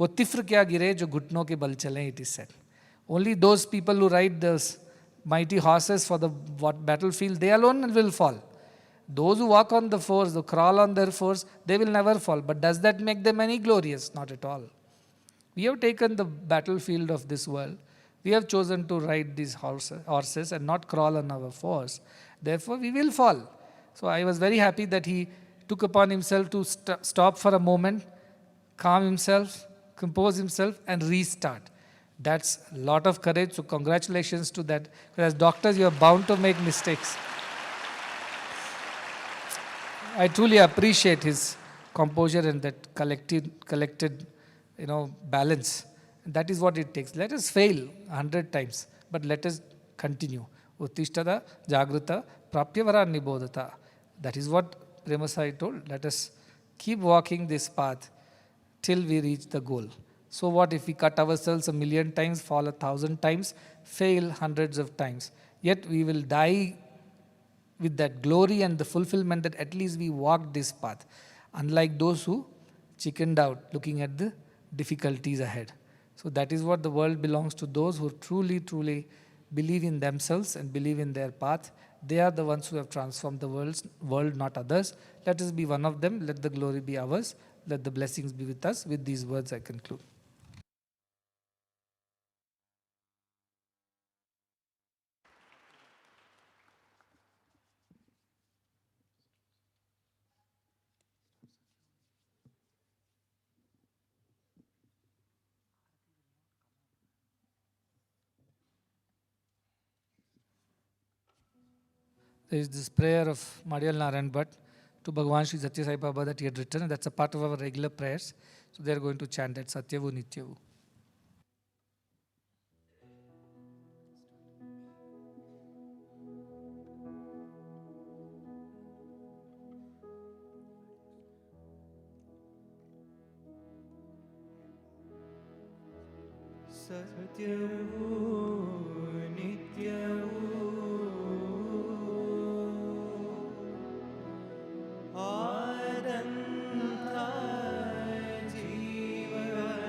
वो तिफ्र क्या गिरे जो घुटनों के बल चलें, it is said. Only those people who ride those mighty horses for the battlefield, they alone will fall. Those who walk on the fours, who crawl on their fours, they will never fall. But does that make them any glorious? Not at all. We have taken the battlefield of this world. We have chosen to ride these horses and not crawl on our fours. Therefore, we will fall. So I was very happy that he took upon himself to stop for a moment, calm himself, compose himself, and restart. That's a lot of courage. So congratulations to that. Because as doctors, you are bound to make mistakes. I truly appreciate his composure and that collected, balance. That is what it takes. Let us fail 100 times, but let us continue. Uttishtada, Jagruta, Prapyavara Nibodhata. That is what Premasai told. Let us keep walking this path till we reach the goal. So what if we cut ourselves 1,000,000 times, fall 1,000 times, fail hundreds of times? Yet we will die with that glory and the fulfillment that at least we walked this path. Unlike those who chickened out looking at the difficulties ahead. So that is what the world belongs to, those who truly, truly believe in themselves and believe in their path. They are the ones who have transformed the world, not others. Let us be one of them. Let the glory be ours. Let the blessings be with us. With these words, I conclude. There is this prayer of Madhyal Narayan Bhatt to Bhagavan Sri Sathya Sai Baba that he had written, and that's a part of our regular prayers. So they are going to chant that Satyavu Nityavu. Satyavu Nityavu Adanta Jeevanava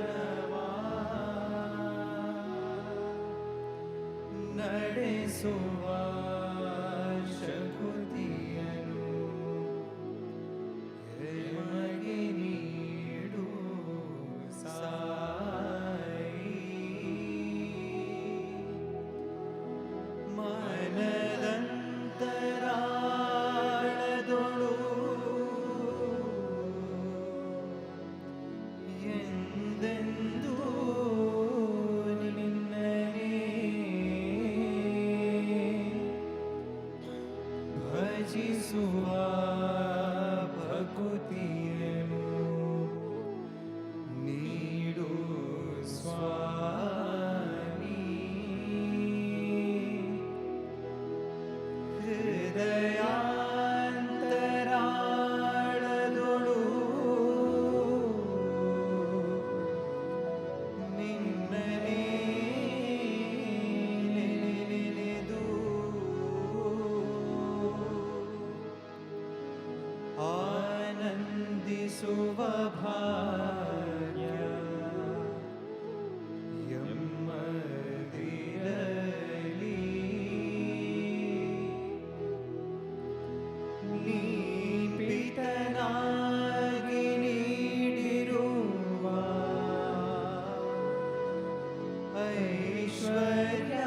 Nadesuva Shakutiyanu Emage Needu Sai Manadantaraladolu ಎಂದೆಂದೂ ನಿನ್ನನೇ ಭಜಿಸುವ ಭಕುತಿಯನ್ನು ನೀಡು ಸ್ವಾಮಿ ಹೃದಯಾಂತರಾಳದೊಳು ನಿನ್ನನೇ ನೆನೆದು ಆನಂದಿಸುವ ಭಾಗ್ಯ ಎಮ್ಮದಿರಲಿ ನೀ ಪಿತನಾಗಿ ನೀಡಿರುವ ಐಶ್ವರ್ಯ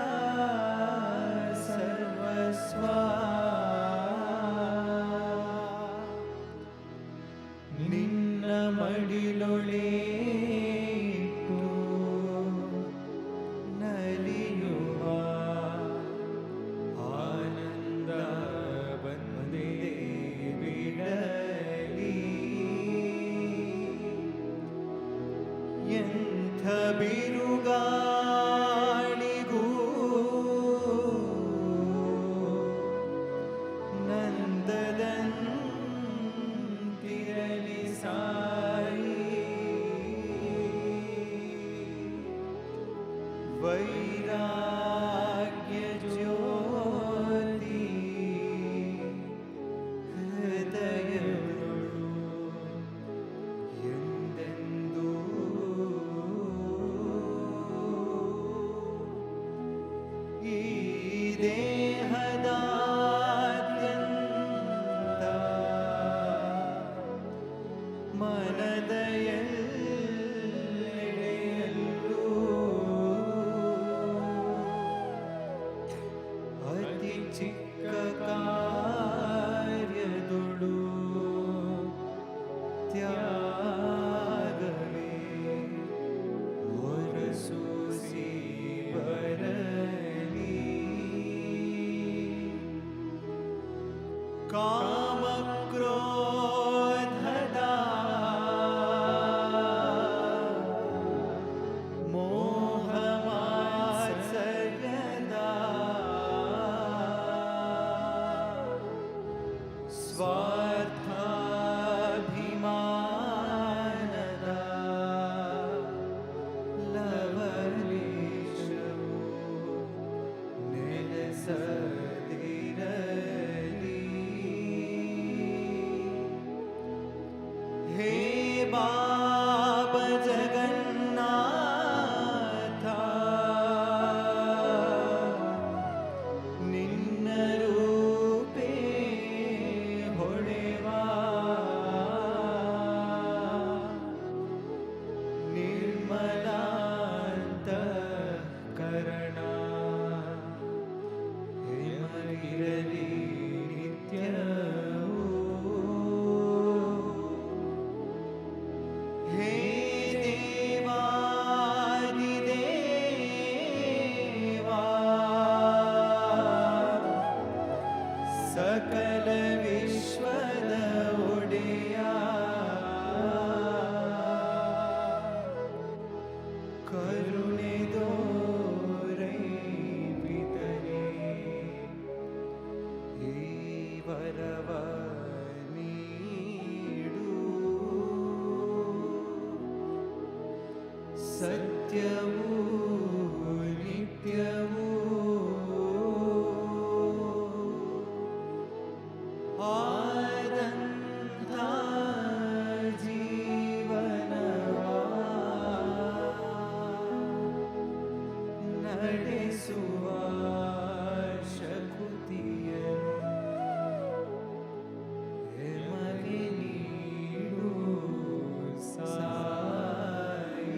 ಸರ್ವಸ್ವ ನಿನ್ನ ಮಡಿಲೊಳೆ ಕಾರ್ಯದೊಳು ತ್ಯಾಗವೇ ಹೊರಸೂಸಿ ಬರಲಿ. ಕಾಮಕ್ರೋಧದ ಮೋಹಮಾತ್ಸರ್ಯದ ಸ್ವಾರ್ಥಾಭಿಮಾನದ ಲವಲೇಶವು ನೆಲೆಸದಿರಲಿ. ಹೇ ಬಾಬ ಜಗನ್ನಾಥ, ನಿನ್ನ ರೂಪೇ ಹೊಳೆವಾ ನಿರ್ಮಲಾಂತ ಕರಣ ಹೇಮಗಿರಲಿ ನಿತ್ಯವೂ. ಹೇ ದೇವಾದಿದೇವಾ, ಸಕಲ ವಿಶ್ವದ ಒಡೆಯ, ಕರುಣೆ ದೋರೈ ಪಿತನೇ, ಈ ವರವ ನೀಡು. ಸತ್ಯವೂ ನಿತ್ಯವೂ ಆದಂಥ ಜೀವನವಾ ನಡೆಸುವ ಶಕುತಿಯನ್ನು ಎಮಗೆ ನೀಡು ಸಾಯಿ,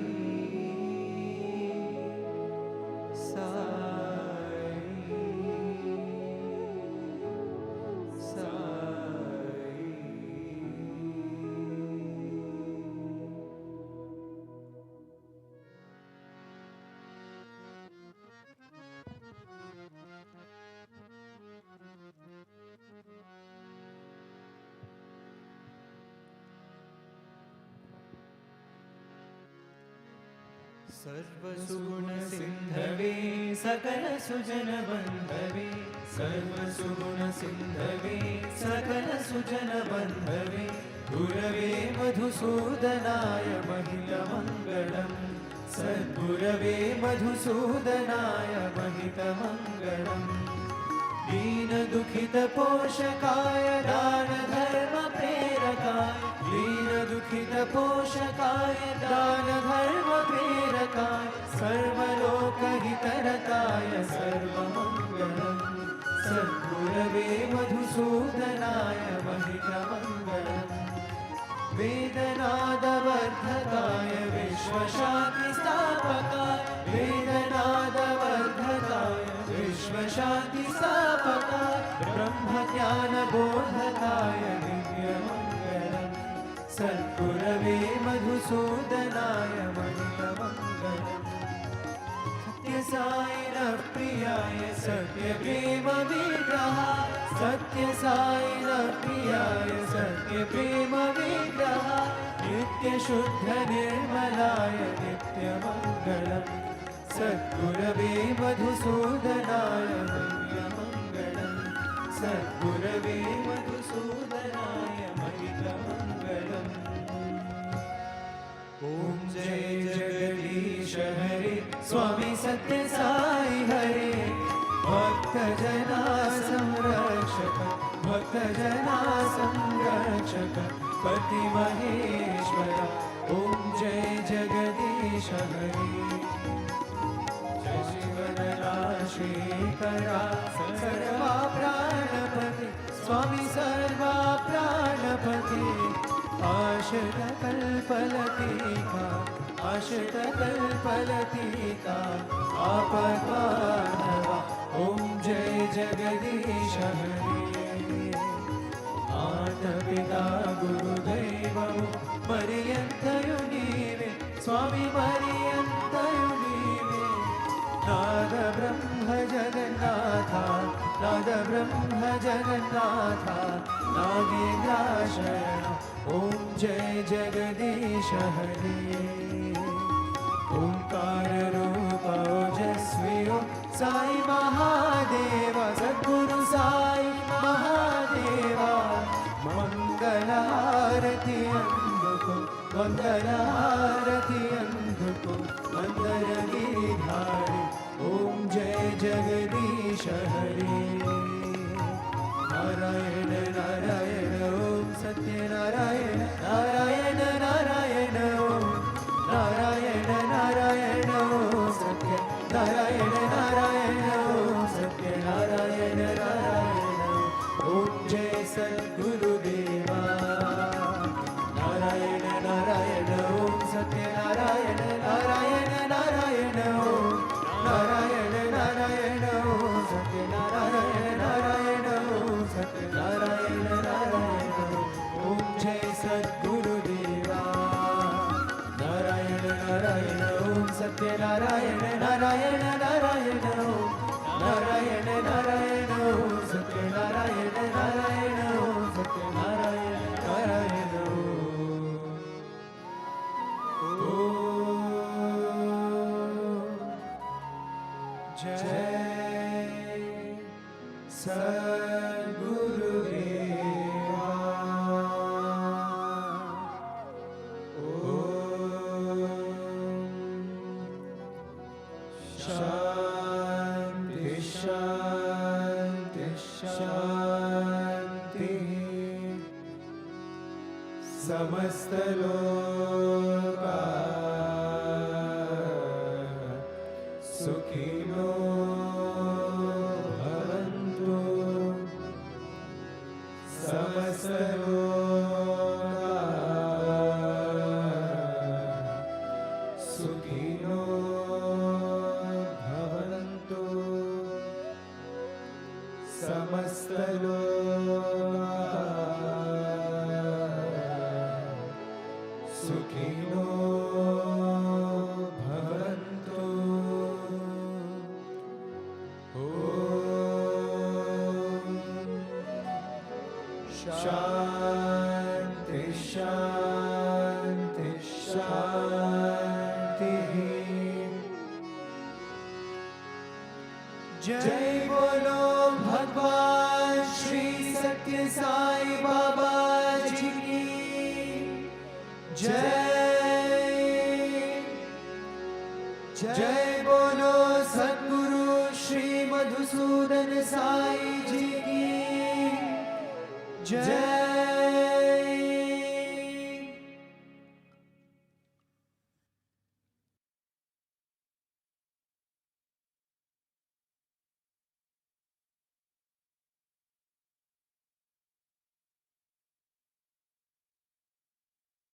ಸಾಯಿ, ಸಾಯಿ. ಸರ್ವಸುಗುಣ ಸಿಂಧವೇ ಸಕಲ ಸುಜನ ಬಂಧವೇ, ಸರ್ವಸುಗುಣ ಸಿಂಧವೇ ಸಕಲ ಸುಜನ ಬಂಧವೇ, ಗುರವೇ ಮಧುಸೂದನಾಯ ಮಹಿತ ಮಂಗಳಂ, ಸದ್ಗುರವೇ ಮಧುಸೂದನಾಯ ಮಹಿತ ಮಂಗಳಂ. दीन दुखित पोषकाय दान धर्म प्रेरकाय, दीन दुखित पोषकाय दान धर्म प्रेरकाय, सर्वलोकहितरकाय सर्वमङ्गलम्, सद्गुरवे मधुसूदनाय महितमङ्गलम्. वेदनादवर्धकाय विश्वशान्तिस्थापकाय, वेदनादवर्धकाय विश्वशान्तिस्थापकाय, ब्रह्मज्ञानबोधकाय दिव्यमङ्गलम्, सद्गुरवे मधुसूदनाय महितमङ्गलम्. सत्यसायिनः प्रियाय सत्यप्रेम विग्रहाय, सत्यसायिनः प्रियाय सत्यप्रेम विग्रहाय, नित्यशुद्ध निर्मलाय नित्यमङ्गलम्, सद्गुरवे मधुसूदनाय महितमङ्गलम्, सद्गुरवे मधुसूदनाय महितमङ्गलम्. ओम जय जगदीश हरे, स्वामी सत्य साई हरे, भक्त जना संरक्षक, भक्त जना संरक्षक, पति महेश्वर. ओम जय जगदीश हरे. जय शिवदला श्रीकरा सर्वा प्राणपति, स्वामी सर्वा प्राणपति, आश्रित कल्पलतिका, आश्रित कल्पलतिका, आपद्बांधवा ॐ जय जगदीश हरे माता गुरुदैवमु मरियन्तयु नीवे स्वामी मरियन्तयु नीवे नाद ब्रह्म जगन्नाथा नाद ब्रह्म जगन्नाथा नागेन्द्राशरण ॐ जय जगदीश हरे ओंकार रूप ओजस्वी साई महादेव सद्गुरु साई महादेवा मंगलारति अंधको मंगलारति अंधको मंदर गिरिधारी ओम जय जगदीश हरे नारायण नारायण ओम सत्य नारायण नारायण नारायण ओम नारायण नारायण ओम सत्य नारायण नारायण ओम सत्य नारायण नारायण ओम जय सद्गुरुदेवा नारायण नारायण ओम सत्य नारायण नारायण नारायण ओम नारायण नारायण ओम सत्य नारायण नारायण ओम सत्य नारायण नारायण ओम जय सद्गुरुदेवा नारायण नारायण ओम सत्य नारायण नारायण नारायण ओम नारायण नारायण ओम सत्य नारायण नारायण ओम सत्य नारायण नारायण ओम जय सद्गुरुदेवा शांति शांति शांति समस्त लोका सुखिनो भवन्तु समस्त लोका सुखिनो भवन्तु समस्त लोका सुखिनो भवन्तु शांति शांति शांति जय बोलो भगवान श्री सत्य साई बाबा जी की जय जय बोलो सद्गुरु श्री मधुसूदन साई जी की जय